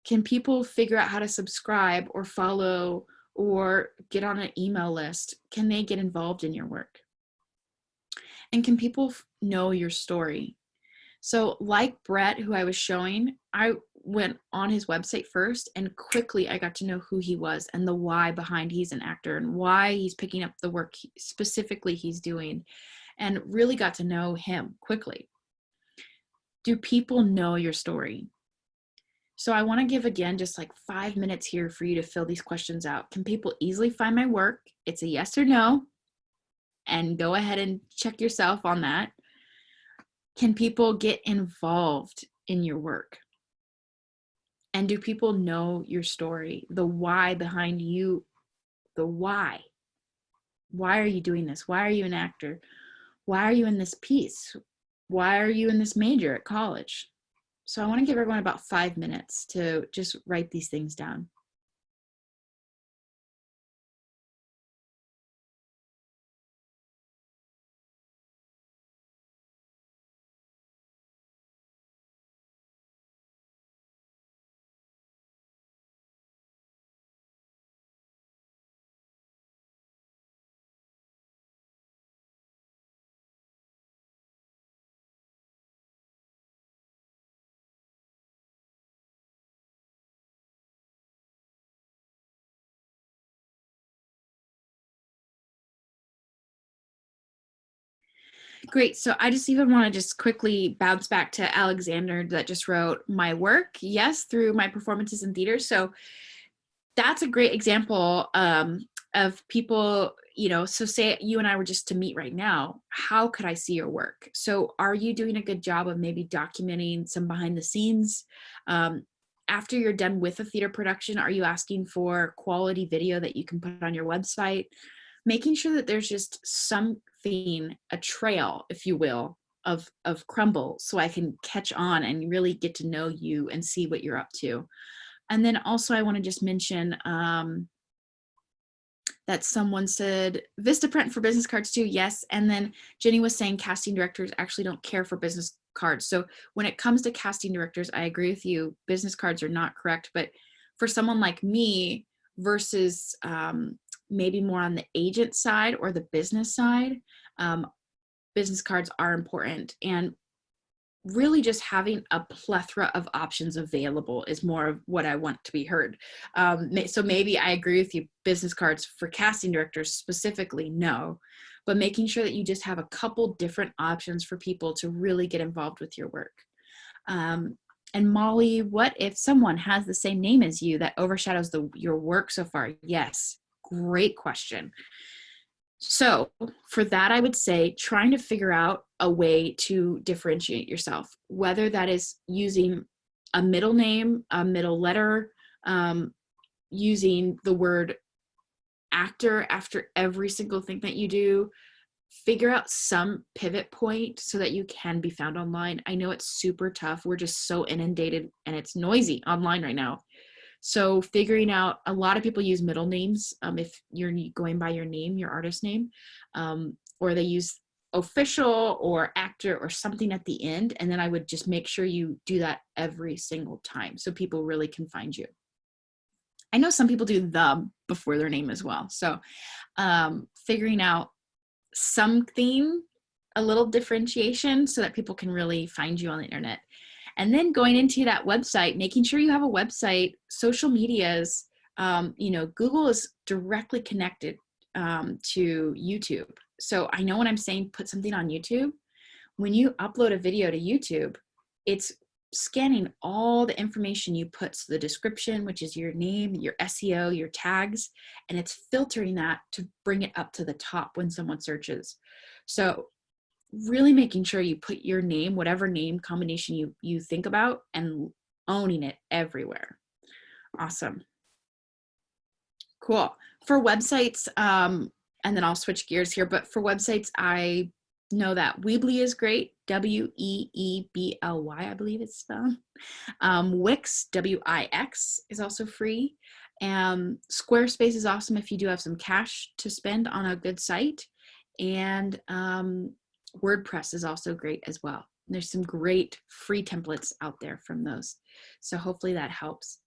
Can people figure out how to subscribe or follow or get on an email list? Can they get involved in your work? And can people know your story? So like Brett, who I was showing, I went on his website first and quickly I got to know who he was and the why behind he's an actor and why he's picking up the work specifically he's doing, and really got to know him quickly. Do people know your story? So I want to give again just like 5 minutes here for you to fill these questions out. Can people easily find my work? It's a yes or no. And go ahead and check yourself on that. Can people get involved in your work? And do people know your story? The why behind you, the why. Why are you doing this? Why are you an actor? Why are you in this piece? Why are you in this major at college? So I want to give everyone about 5 minutes to just write these things down. Great. So I just even want to just quickly bounce back to Alexander that just wrote my work. Yes, through my performances in theater. So that's a great example of people, you know, so say you and I were just to meet right now, how could I see your work? So are you doing a good job of maybe documenting some behind the scenes? After you're done with a theater production, are you asking for quality video that you can put on your website? Making sure that there's just something, a trail, if you will, of crumble so I can catch on and really get to know you and see what you're up to. And then also I want to just mention that someone said Vistaprint for business cards too. Yes. And then Jenny was saying casting directors actually don't care for business cards. So when it comes to casting directors, I agree with you. Business cards are not correct. But for someone like me versus maybe more on the agent side or the business side, business cards are important. And really just having a plethora of options available is more of what I want to be heard. So maybe I agree with you, business cards for casting directors specifically, no, but making sure that you just have a couple different options for people to really get involved with your work. And Molly, what if someone has the same name as you that overshadows your work so far? Yes, great question. So for that, I would say trying to figure out a way to differentiate yourself, whether that is using a middle name, a middle letter, using the word actor after every single thing that you do. Figure out some pivot point so that you can be found online. I know it's super tough. We're just so inundated and it's noisy online right now. So figuring out, a lot of people use middle names if you're going by your name, your artist name, or they use official or actor or something at the end. And then I would just make sure you do that every single time so people really can find you. I know some people do the before their name as well. So figuring out something, a little differentiation so that people can really find you on the internet. And then going into that website, making sure you have a website, social medias, you know, Google is directly connected to YouTube. So I know when I'm saying put something on YouTube, when you upload a video to YouTube, it's scanning all the information you put, so the description, which is your name, your SEO, your tags, and it's filtering that to bring it up to the top when someone searches. So really making sure you put your name, whatever name combination you think about, and owning it everywhere. Awesome. Cool. For websites, and then I'll switch gears here, but for websites, I know that Weebly is great. Weebly, I believe it's spelled. Wix, Wix, is also free. Squarespace is awesome if you do have some cash to spend on a good site. And WordPress is also great as well. There's some great free templates out there from those. So hopefully that helps.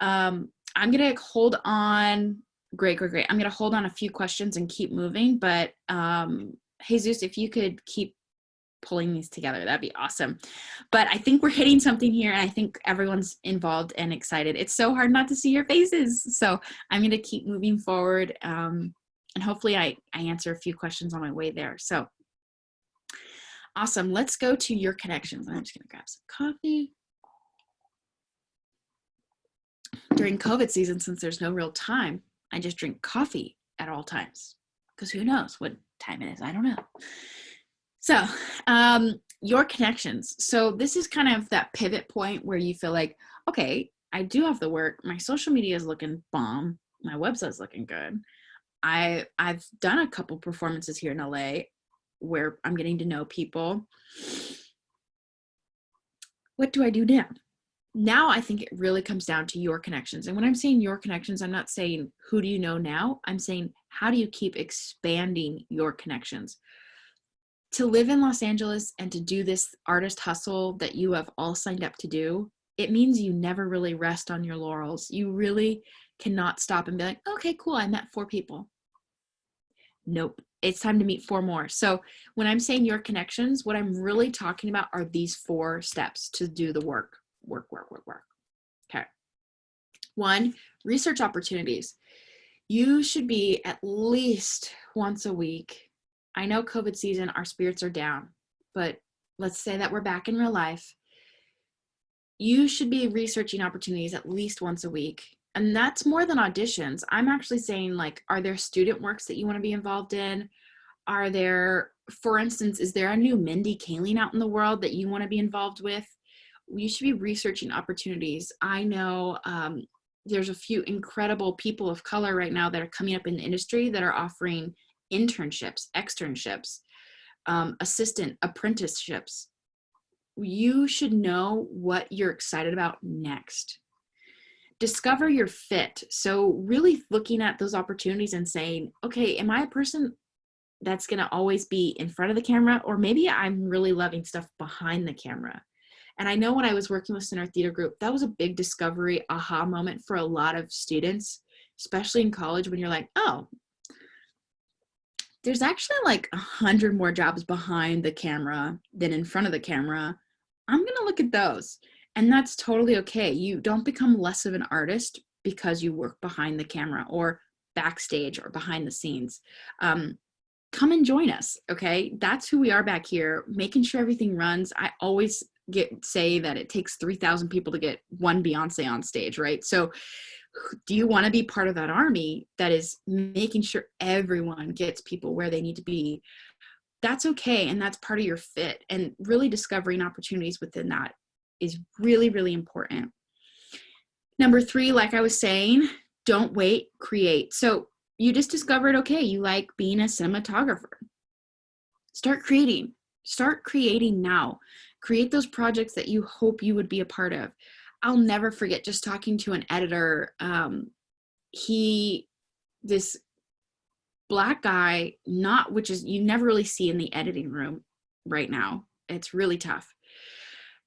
I'm going to hold on. Great. I'm going to hold on a few questions and keep moving. But Jesus, if you could keep pulling these together, that'd be awesome. But I think we're hitting something here, and I think everyone's involved and excited. It's so hard not to see your faces. So I'm going to keep moving forward. And hopefully I answer a few questions on my way there. So awesome. Let's go to your connections. I'm just going to grab some coffee. During COVID season, since there's no real time, I just drink coffee at all times, because who knows what time it is? I don't know. So your connections. So this is kind of that pivot point where you feel like, okay, I do have the work. My social media is looking bomb. My website's looking good. I've done a couple performances here in LA where I'm getting to know people. What do I do now? Now I think it really comes down to your connections. And when I'm saying your connections, I'm not saying who do you know now? I'm saying how do you keep expanding your connections? To live in Los Angeles and to do this artist hustle that you have all signed up to do, it means you never really rest on your laurels. You really cannot stop and be like, okay, cool, I met 4 people. Nope, it's time to meet 4 more. So when I'm saying your connections, what I'm really talking about are these 4 steps to do the work. Okay. 1, research opportunities. You should be at least once a week. I know COVID season, our spirits are down, but let's say that we're back in real life. You should be researching opportunities at least once a week. And that's more than auditions. I'm actually saying, like, are there student works that you want to be involved in? Are there, for instance, is there a new Mindy Kaling out in the world that you want to be involved with? You should be researching opportunities. I know there's a few incredible people of color right now that are coming up in the industry that are offering internships, externships, assistant apprenticeships. You should know what you're excited about next. Discover your fit. So really looking at those opportunities and saying, okay, am I a person that's going to always be in front of the camera? Or maybe I'm really loving stuff behind the camera. And I know when I was working with Center Theater Group, that was a big discovery, aha moment for a lot of students, especially in college, when you're like, oh, there's actually like 100 more jobs behind the camera than in front of the camera. I'm going to look at those. And that's totally okay. You don't become less of an artist because you work behind the camera or backstage or behind the scenes. Come and join us, okay? That's who we are back here, making sure everything runs. I always say that it takes 3,000 people to get one Beyonce on stage, right? So do you want to be part of that army that is making sure everyone gets people where they need to be? That's okay, and that's part of your fit. And really discovering opportunities within that is really, really important. Number 3, like I was saying, don't wait, create. So you just discovered, okay, you like being a cinematographer. Start creating. Start creating now. Create those projects that you hope you would be a part of. I'll never forget just talking to an editor. This Black guy, which is you never really see in the editing room right now. It's really tough.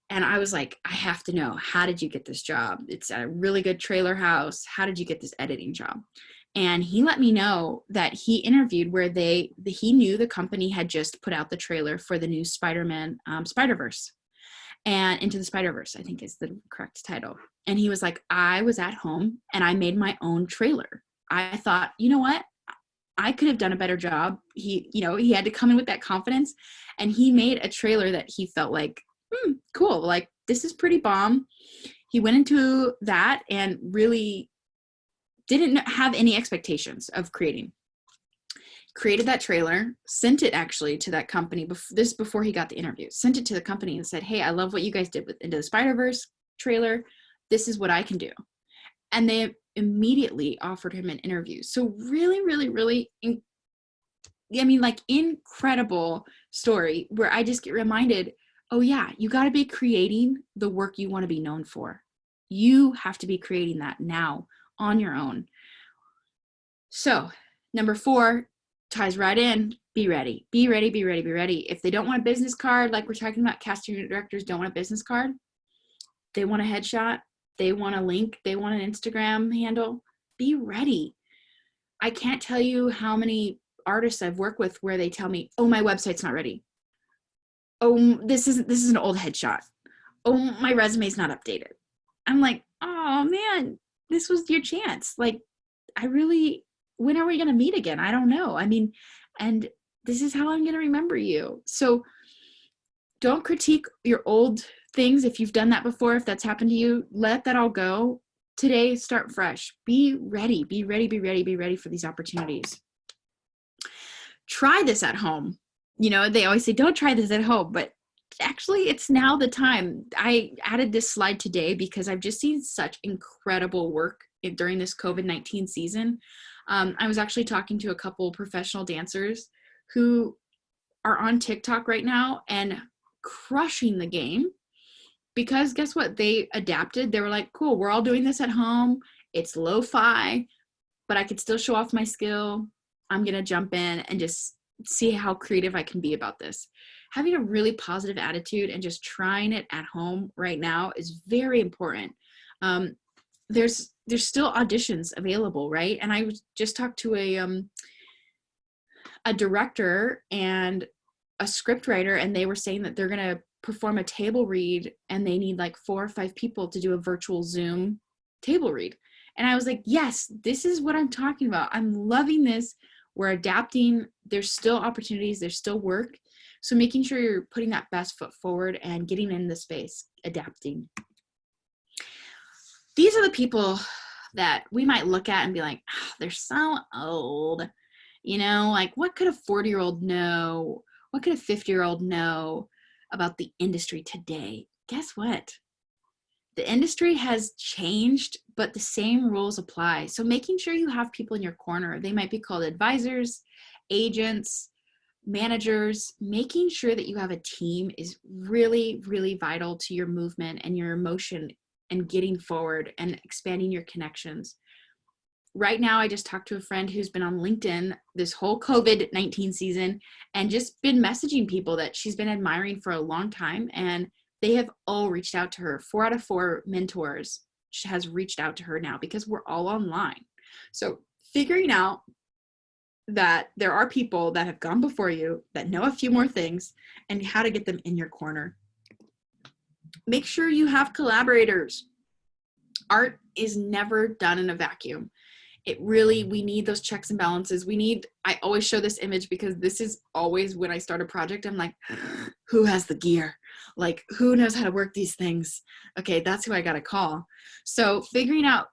And I was like, I have to know, how did you get this job? It's a really good trailer house. How did you get this editing job? And he let me know that he interviewed where he knew the company had just put out the trailer for the new Spider-Man Spider-Verse. And Into the Spider-Verse, I think is the correct title. And he was like, I was at home and I made my own trailer. I thought, you know what? I could have done a better job. He had to come in with that confidence, and he made a trailer that he felt like, cool, like this is pretty bomb. He went into that and really didn't have any expectations of created that trailer, sent it actually to that company before he got the interview, sent it to the company and said, hey, I love what you guys did with Into the Spider-Verse trailer. This is what I can do. And they immediately offered him an interview. So really, really, really, incredible story where I just get reminded, oh yeah, you got to be creating the work you want to be known for. You have to be creating that now on your own. So number 4 ties right in. Be ready. Be ready, be ready, be ready. If they don't want a business card, like we're talking about, casting directors don't want a business card. They want a headshot. They want a link. They want an Instagram handle. Be ready. I can't tell you how many artists I've worked with where they tell me, oh, my website's not ready. Oh, this is an old headshot. Oh, my resume's not updated. I'm like, oh man, this was your chance. Like, when are we going to meet again? I don't know. I mean, and this is how I'm going to remember you. So don't critique your old things. If you've done that before, if that's happened to you, let that all go. Today, start fresh. Be ready, be ready, be ready, be ready for these opportunities. Try this at home. They always say, don't try this at home, but actually it's now the time. I added this slide today because I've just seen such incredible work during this COVID-19 season. I was actually talking to a couple professional dancers who are on TikTok right now and crushing the game because guess what? They adapted. They were like, cool, we're all doing this at home. It's lo-fi, but I could still show off my skill. I'm going to jump in and just see how creative I can be about this. Having a really positive attitude and just trying it at home right now is very important. There's still auditions available, right? And I just talked to a director and a script writer, and they were saying that they're going to perform a table read and they need like 4 or 5 people to do a virtual Zoom table read. And I was like, yes, this is what I'm talking about. I'm loving this. We're adapting. There's still opportunities. There's still work. So making sure you're putting that best foot forward and getting in the space, adapting. These are the people that we might look at and be like, oh, they're so old. Like what could a 40-year-old know? What could a 50-year-old know about the industry today? Guess what? The industry has changed, but the same rules apply. So making sure you have people in your corner, they might be called advisors, agents, managers, making sure that you have a team is really, really vital to your movement and your emotion and getting forward and expanding your connections. Right now, I just talked to a friend who's been on LinkedIn this whole COVID-19 season and just been messaging people that she's been admiring for a long time. And they have all reached out to her. 4 out of 4 mentors has reached out to her now because we're all online. So figuring out that there are people that have gone before you that know a few more things and how to get them in your corner. Make sure you have collaborators. Art is never done in a vacuum. We need those checks and balances. I always show this image because this is always when I start a project, I'm like, who has the gear? Like, who knows how to work these things? Okay, that's who I got to call. So figuring out,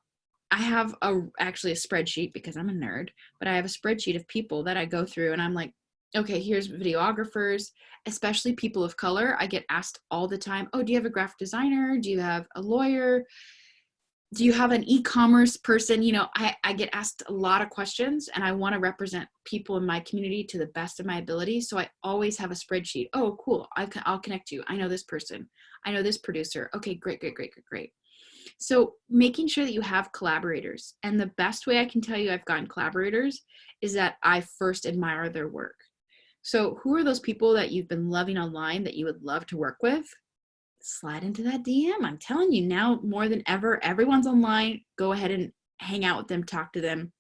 I have actually a spreadsheet because I'm a nerd, but I have a spreadsheet of people that I go through and I'm like, okay, here's videographers, especially people of color. I get asked all the time, oh, do you have a graphic designer? Do you have a lawyer? Do you have an e-commerce person? I get asked a lot of questions and I want to represent people in my community to the best of my ability. So I always have a spreadsheet. Oh, cool. I'll connect you. I know this person. I know this producer. Okay, great. So making sure that you have collaborators. And the best way I can tell you I've gotten collaborators is that I first admire their work. So who are those people that you've been loving online that you would love to work with? Slide into that DM. I'm telling you now more than ever, everyone's online. Go ahead and hang out with them, talk to them.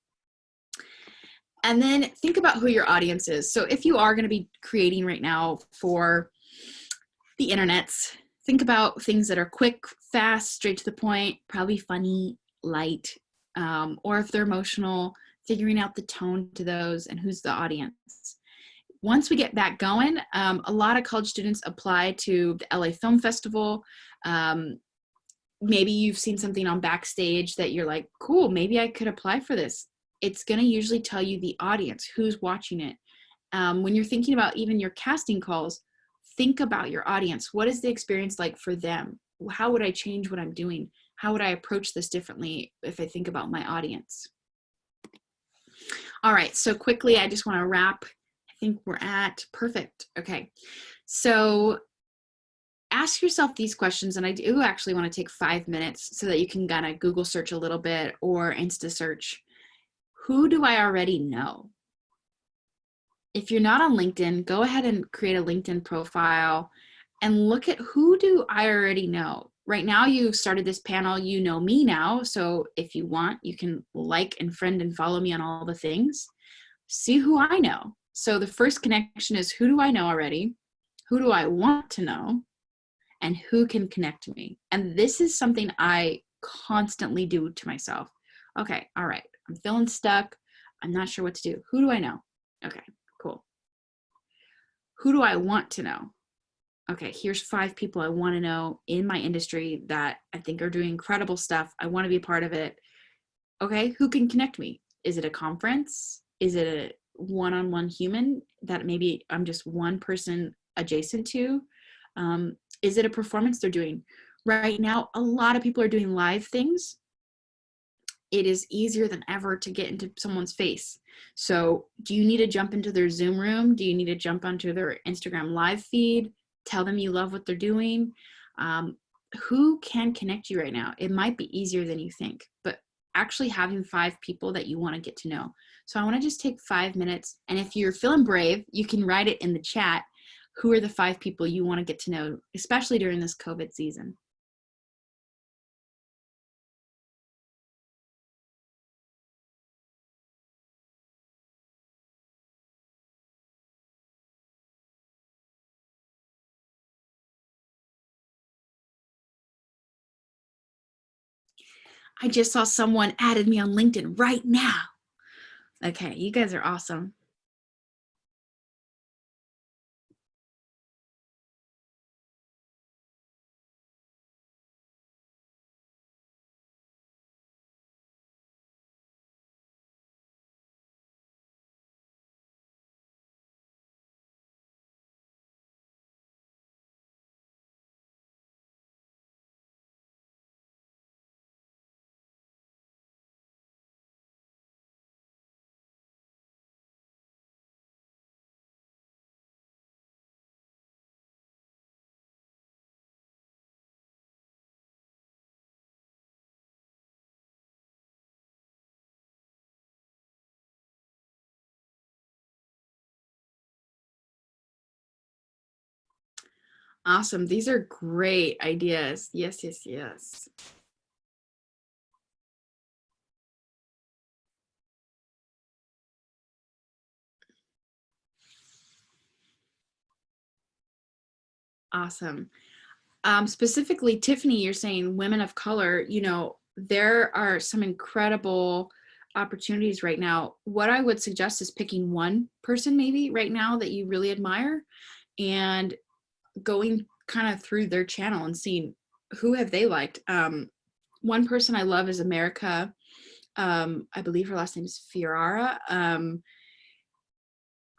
And then think about who your audience is. So if you are going to be creating right now for the internets, think about things that are quick, fast, straight to the point, probably funny, light, or if they're emotional, figuring out the tone to those and who's the audience. Once we get that going, a lot of college students apply to the LA Film Festival. Maybe you've seen something on Backstage that you're like, cool, maybe I could apply for this. It's going to usually tell you the audience, who's watching it. When you're thinking about even your casting calls, think about your audience. What is the experience like for them? How would I change what I'm doing? How would I approach this differently if I think about my audience? All right, so quickly, I just want to wrap. I think we're at perfect. Okay, so ask yourself these questions, and I do actually want to take 5 minutes so that you can kind of Google search a little bit or Insta search. Who do I already know? If you're not on LinkedIn, go ahead and create a LinkedIn profile and look at who do I already know. Right now, you've started this panel, you know me now. So if you want, you can like and friend and follow me on all the things. See who I know. So the first connection is, who do I know already? Who do I want to know? And who can connect me? And this is something I constantly do to myself. Okay, all right, I'm feeling stuck. I'm not sure what to do. Who do I know? Okay, cool. Who do I want to know? Okay, here's 5 people I want to know in my industry that I think are doing incredible stuff. I want to be a part of it. Okay, who can connect me? Is it a conference? Is it a one-on-one human that maybe I'm just one person adjacent to? Is it a performance they're doing? Right now, a lot of people are doing live things. It is easier than ever to get into someone's face. So do you need to jump into their Zoom room? Do you need to jump onto their Instagram live feed? Tell them you love what they're doing? Who can connect you right now? It might be easier than you think, but actually having 5 people that you want to get to know. So I want to just take 5 minutes. And if you're feeling brave, you can write it in the chat. Who are the 5 people you want to get to know, especially during this COVID season? I just saw someone added me on LinkedIn right now. Okay, you guys are awesome. Awesome. These are great ideas. Yes, yes, yes. Awesome. Specifically, Tiffany, you're saying women of color, you know, there are some incredible opportunities right now. What I would suggest is picking one person maybe right now that you really admire and going kind of through their channel and seeing who have they liked. One person I love is America. I believe her last name is Fiorara.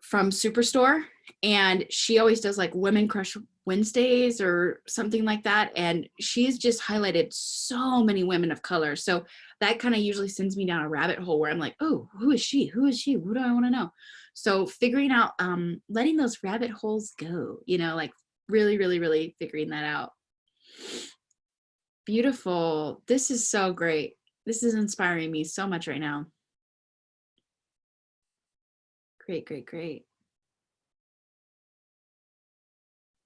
From Superstore, and she always does like Women Crush Wednesdays or something like that, and she's just highlighted so many women of color. So that kind of usually sends me down a rabbit hole where I'm like, oh, who is she? Who is she? Who do I want to know? So figuring out, letting those rabbit holes go, you know, like really, really, really figuring that out. Beautiful. This is so great. This is inspiring me so much right now. Great, great, great.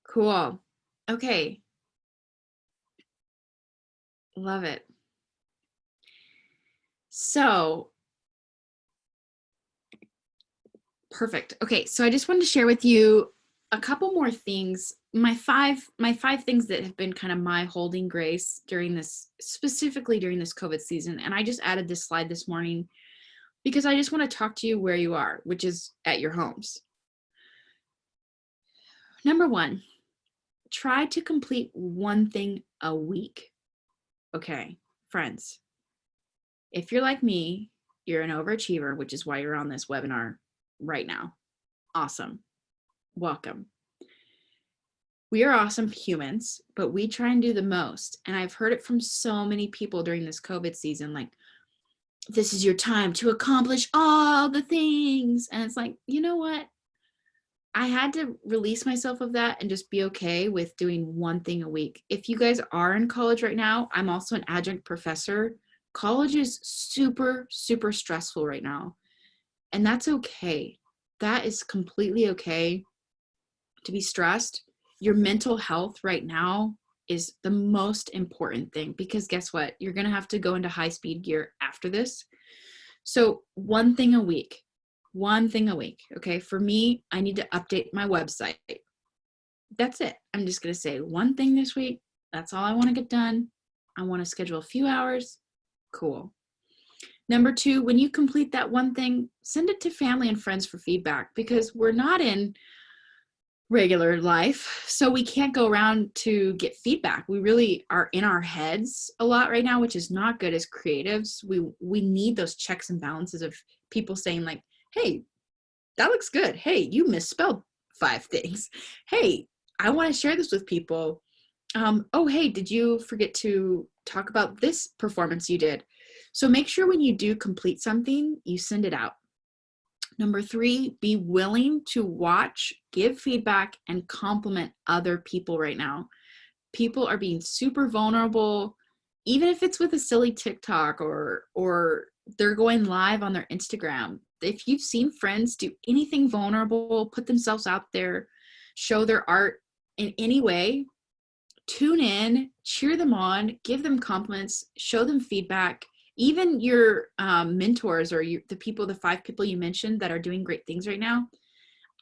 Cool. Okay. Love it. So, perfect. Okay, so I just wanted to share with you a couple more things my five things that have been kind of my holding grace during this, specifically during this COVID season. And I just added this slide this morning because I just want to talk to you where you are, which is at your homes. Number one, try to complete one thing a week. Okay, friends, if you're like me, you're an overachiever, which is why you're on this webinar right now. Awesome. Welcome. We are awesome humans, but we try and do the most. And I've heard it from so many people during this COVID season, like, this is your time to accomplish all the things. And it's like, you know what? I had to release myself of that and just be okay with doing one thing a week. If you guys are in college right now, I'm also an adjunct professor. College is super, super stressful right now. And that's okay. That is completely okay to be stressed. Your mental health right now is the most important thing, because guess what? You're going to have to go into high speed gear after this. So one thing a week. Okay. For me, I need to update my website. That's it. I'm just going to say one thing this week. That's all I want to get done. I want to schedule a few hours. Cool. Number two, when you complete that one thing, send it to family and friends for feedback, because we're not in regular life, so we can't go around to get feedback. We really are in our heads a lot right now, which is not good as creatives. We need those checks and balances of people saying like, hey, that looks good. Hey, you misspelled 5 things. Hey, I want to share this with people. Oh, hey, did you forget to talk about this performance you did? So make sure when you do complete something, you send it out. Number 3, be willing to watch, give feedback, and compliment other people right now. People are being super vulnerable, even if it's with a silly TikTok or they're going live on their Instagram. If you've seen friends do anything vulnerable, put themselves out there, show their art in any way, tune in, cheer them on, give them compliments, show them feedback. Even your mentors or the 5 people you mentioned that are doing great things right now,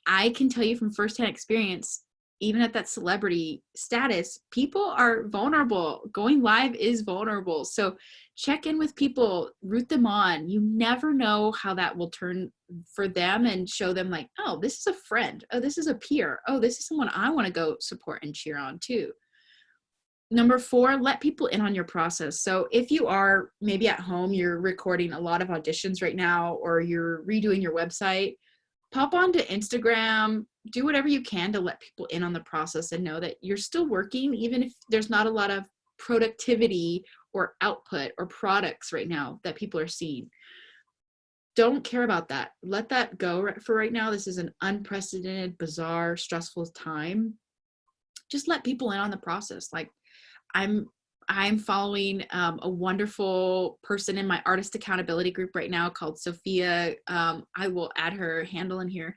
I can tell you from firsthand experience, even at that celebrity status, people are vulnerable. Going live is vulnerable. So check in with people, root them on. You never know how that will turn for them and show them like, oh, this is a friend. Oh, this is a peer. Oh, this is someone I want to go support and cheer on too. Number 4, let people in on your process. So if you are maybe at home, you're recording a lot of auditions right now, or you're redoing your website, pop onto Instagram, do whatever you can to let people in on the process and know that you're still working, even if there's not a lot of productivity or output or products right now that people are seeing. Don't care about that. Let that go for right now. This is an unprecedented, bizarre, stressful time. Just let people in on the process. Like, I'm following a wonderful person in my artist accountability group right now called Sophia. I will add her handle in here.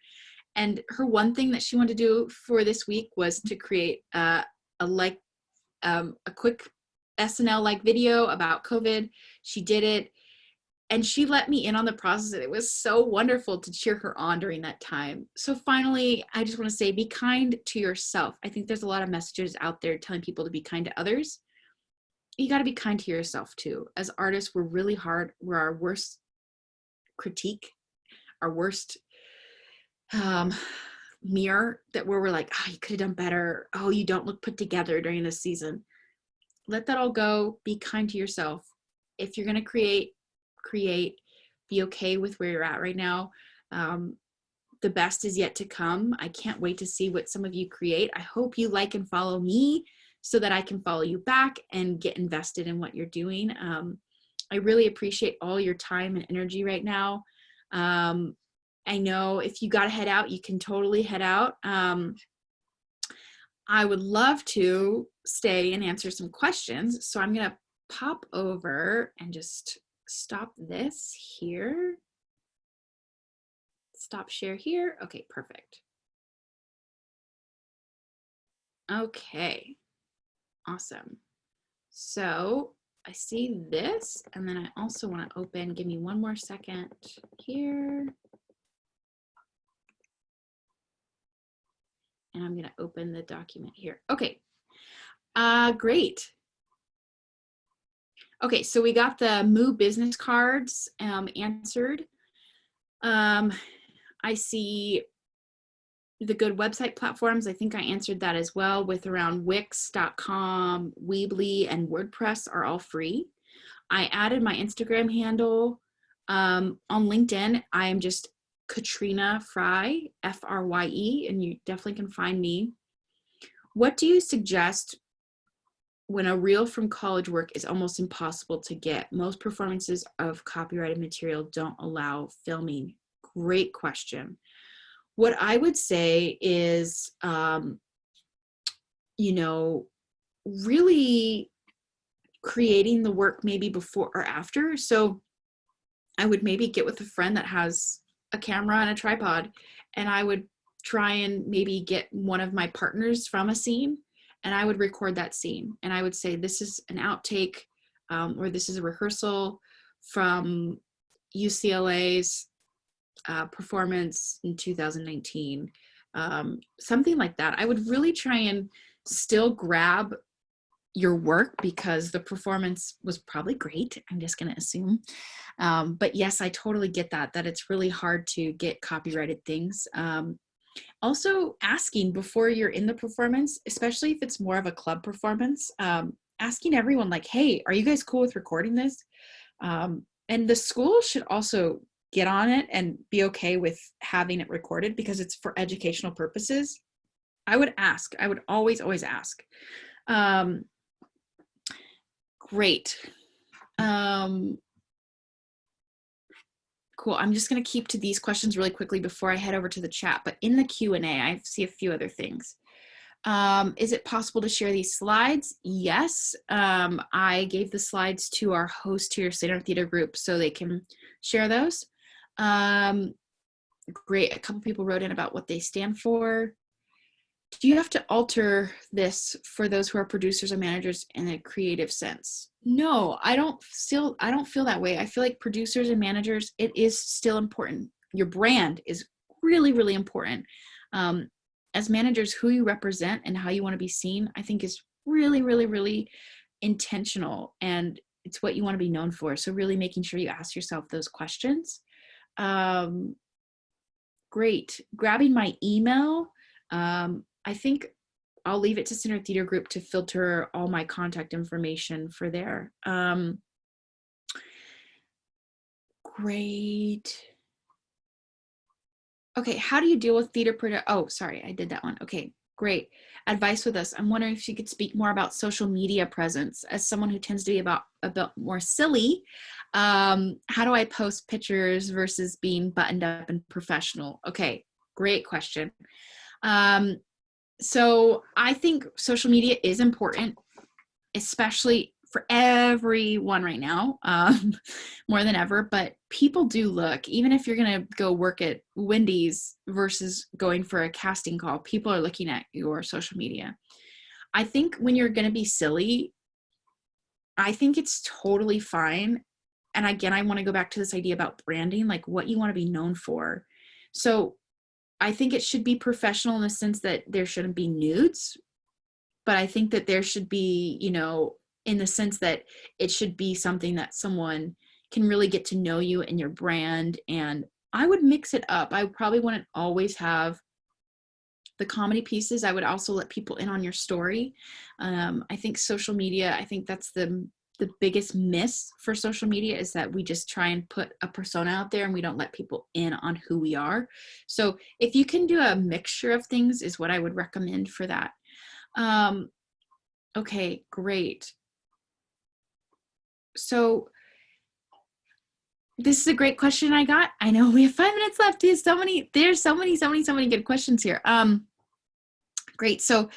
And her one thing that she wanted to do for this week was to create a quick SNL-like video about COVID. She did it, and she let me in on the process. And it was so wonderful to cheer her on during that time. So finally, I just want to say, be kind to yourself. I think there's a lot of messages out there telling people to be kind to others. You got to be kind to yourself too. As artists, we're really hard. We're our worst critique, our worst mirror, that where we're like, oh, you could have done better. Oh, you don't look put together during this season. Let that all go. Be kind to yourself. If you're going to create, be okay with where you're at right now. The best is yet to come. I can't wait to see what some of you create. I hope you like and follow me so that I can follow you back and get invested in what you're doing. I really appreciate all your time and energy right now. I know if you got to head out, you can totally head out. I would love to stay and answer some questions. So I'm going to pop over and just stop this here. Stop share here. Okay, perfect. Okay, awesome. So I see this, and then I also want to open, give me one more second here. And I'm going to open the document here. Okay. Great. Okay, so we got the Moo business cards answered. I see the good website platforms. I think I answered that as well, with around Wix.com, Weebly, and WordPress are all free. I added my Instagram handle. On LinkedIn, I am just Katrina Frye, Frye, and you definitely can find me. What do you suggest when a reel from college work is almost impossible to get? Most performances of copyrighted material don't allow filming. Great question. What I would say is, you know, really creating the work maybe before or after. So I would maybe get with a friend that has a camera and a tripod, and I would try and maybe get one of my partners from a scene, and I would record that scene. And I would say, this is an outtake, or this is a rehearsal from UCLA's performance in 2019, something like that. I would really try and still grab your work because the performance was probably great. I'm just going to assume. But yes, I totally get that it's really hard to get copyrighted things. Also asking before you're in the performance, especially if it's more of a club performance, asking everyone like, hey, are you guys cool with recording this? And the school should also get on it and be okay with having it recorded because it's for educational purposes. I would ask. I would always ask. Great. Cool. I'm just going to keep to these questions really quickly before I head over to the chat. But in the Q&A, I see a few other things. Is it possible to share these slides? Yes. I gave the slides to our host here, Center Theater Group, so they can share those. Great. A couple people wrote in about what they stand for. Do you have to alter this for those who are producers and managers in a creative sense? No, I don't feel that way. I feel like producers and managers, it is still important. Your brand is really, really important. As managers, who you represent and how you want to be seen, I think is really, really, really intentional, and it's what you want to be known for. So really making sure you ask yourself those questions. Great. Grabbing my email. I think I'll leave it to Center Theater Group to filter all my contact information for there. Great. Okay, how do you deal with theater production? Oh, sorry, I did that one. Okay, great. Advice with us. I'm wondering if you could speak more about social media presence. As someone who tends to be a bit more silly, how do I post pictures versus being buttoned up and professional? Okay, great question. So I think social media is important, especially for everyone right now, more than ever, but people do look. Even if you're going to go work at Wendy's versus going for a casting call, people are looking at your social media. I think when you're going to be silly, I think it's totally fine. And again, I want to go back to this idea about branding, like what you want to be known for. So I think it should be professional in the sense that there shouldn't be nudes, but I think that there should be, you know, in the sense that it should be something that someone can really get to know you and your brand. And I would mix it up. I probably wouldn't always have the comedy pieces. I would also let people in on your story. I think social media, I think that's the biggest miss for social media, is that we just try and put a persona out there and we don't let people in on who we are. So if you can do a mixture of things is what I would recommend for that. Okay, great. So this is a great question I got. I know we have 5 minutes left. There's so many good questions here. Great. So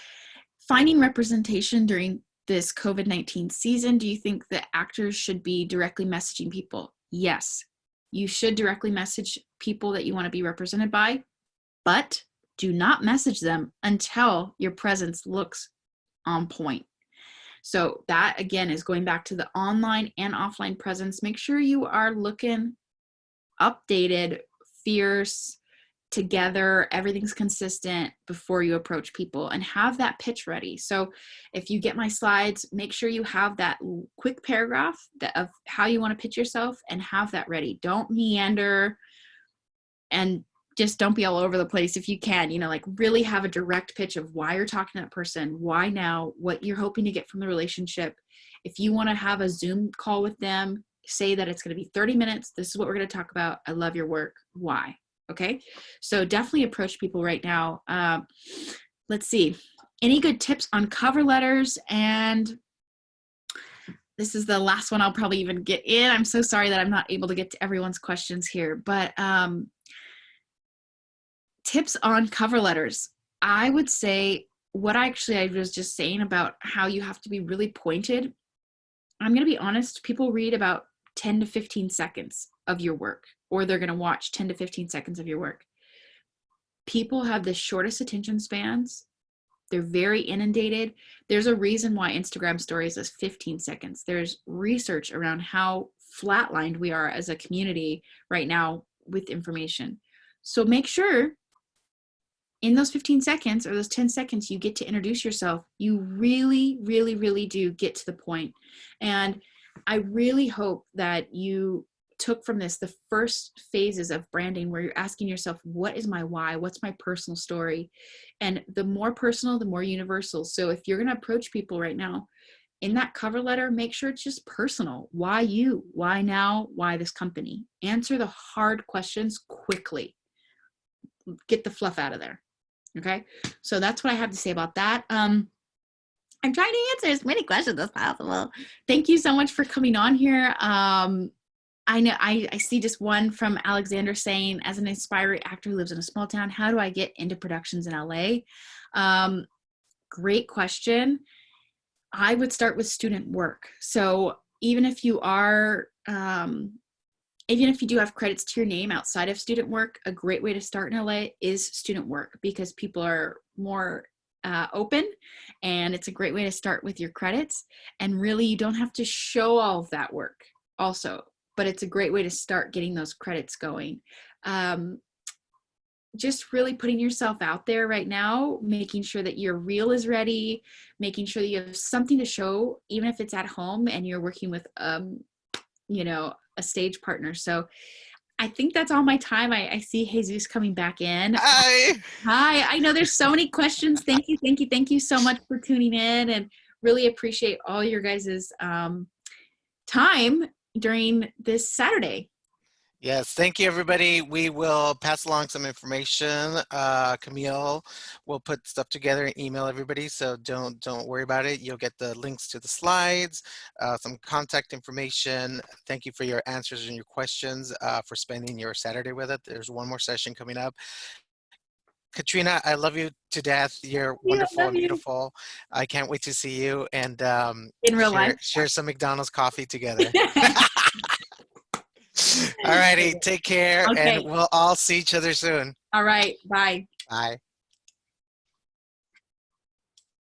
finding representation during this COVID-19 season, do you think that actors should be directly messaging people? Yes, you should directly message people that you want to be represented by, but do not message them until your presence looks on point. So that, again, is going back to the online and offline presence. Make sure you are looking updated, fierce, together, everything's consistent before you approach people, and have that pitch ready. So if you get my slides, make sure you have that quick paragraph of how you want to pitch yourself and have that ready. Don't meander, and just don't be all over the place if you can, like really have a direct pitch of why you're talking to that person, why now, what you're hoping to get from the relationship. If you want to have a Zoom call with them, say that it's going to be 30 minutes. This is what we're going to talk about. I love your work. Why? Okay. So definitely approach people right now. Let's see. Any good tips on cover letters? And this is the last one I'll probably even get in. I'm so sorry that I'm not able to get to everyone's questions here, but tips on cover letters. I would say what I was just saying about how you have to be really pointed. I'm going to be honest. People read about 10 to 15 seconds of your work, or they're going to watch 10 to 15 seconds of your work. People have the shortest attention spans. They're very inundated. There's a reason why Instagram stories is 15 seconds. There's research around how flatlined we are as a community right now with information. So make sure in those 15 seconds or those 10 seconds you get to introduce yourself. You really, really, really do get to the point. And I really hope that you took from this the first phases of branding where you're asking yourself, what is my why? What's my personal story? And the more personal, the more universal. So if you're going to approach people right now in that cover letter, make sure it's just personal. Why you? Why now? Why this company? Answer the hard questions quickly. Get the fluff out of there. Okay. So that's what I have to say about that. I'm trying to answer as many questions as possible. Thank you so much for coming on here. I know I see just one from Alexander saying, as an aspiring actor who lives in a small town, how do I get into productions in LA? Great question. I would start with student work. So even if you are, even if you do have credits to your name outside of student work, a great way to start in LA is student work, because people are more open, and it's a great way to start with your credits. And really, you don't have to show all of that work also, but it's a great way to start getting those credits going. Just really putting yourself out there right now, making sure that your reel is ready, making sure that you have something to show, even if it's at home and you're working with, a stage partner. So I think that's all my time. I see Jesus coming back in. Hi. Hi. I know there's so many questions. Thank you. Thank you. Thank you so much for tuning in, and really appreciate all your guys' time during this Saturday. Yes, thank you, everybody. We will pass along some information. Camille will put stuff together and email everybody, so don't worry about it. You'll get the links to the slides, some contact information. Thank you for your answers and your questions, for spending your Saturday with it. There's one more session coming up. Katrina, I love you to death. You're wonderful and beautiful. I can't wait to see you and In real life. share some McDonald's coffee together. All righty, take care, Okay. and we'll all see each other soon. All right. Bye. Bye.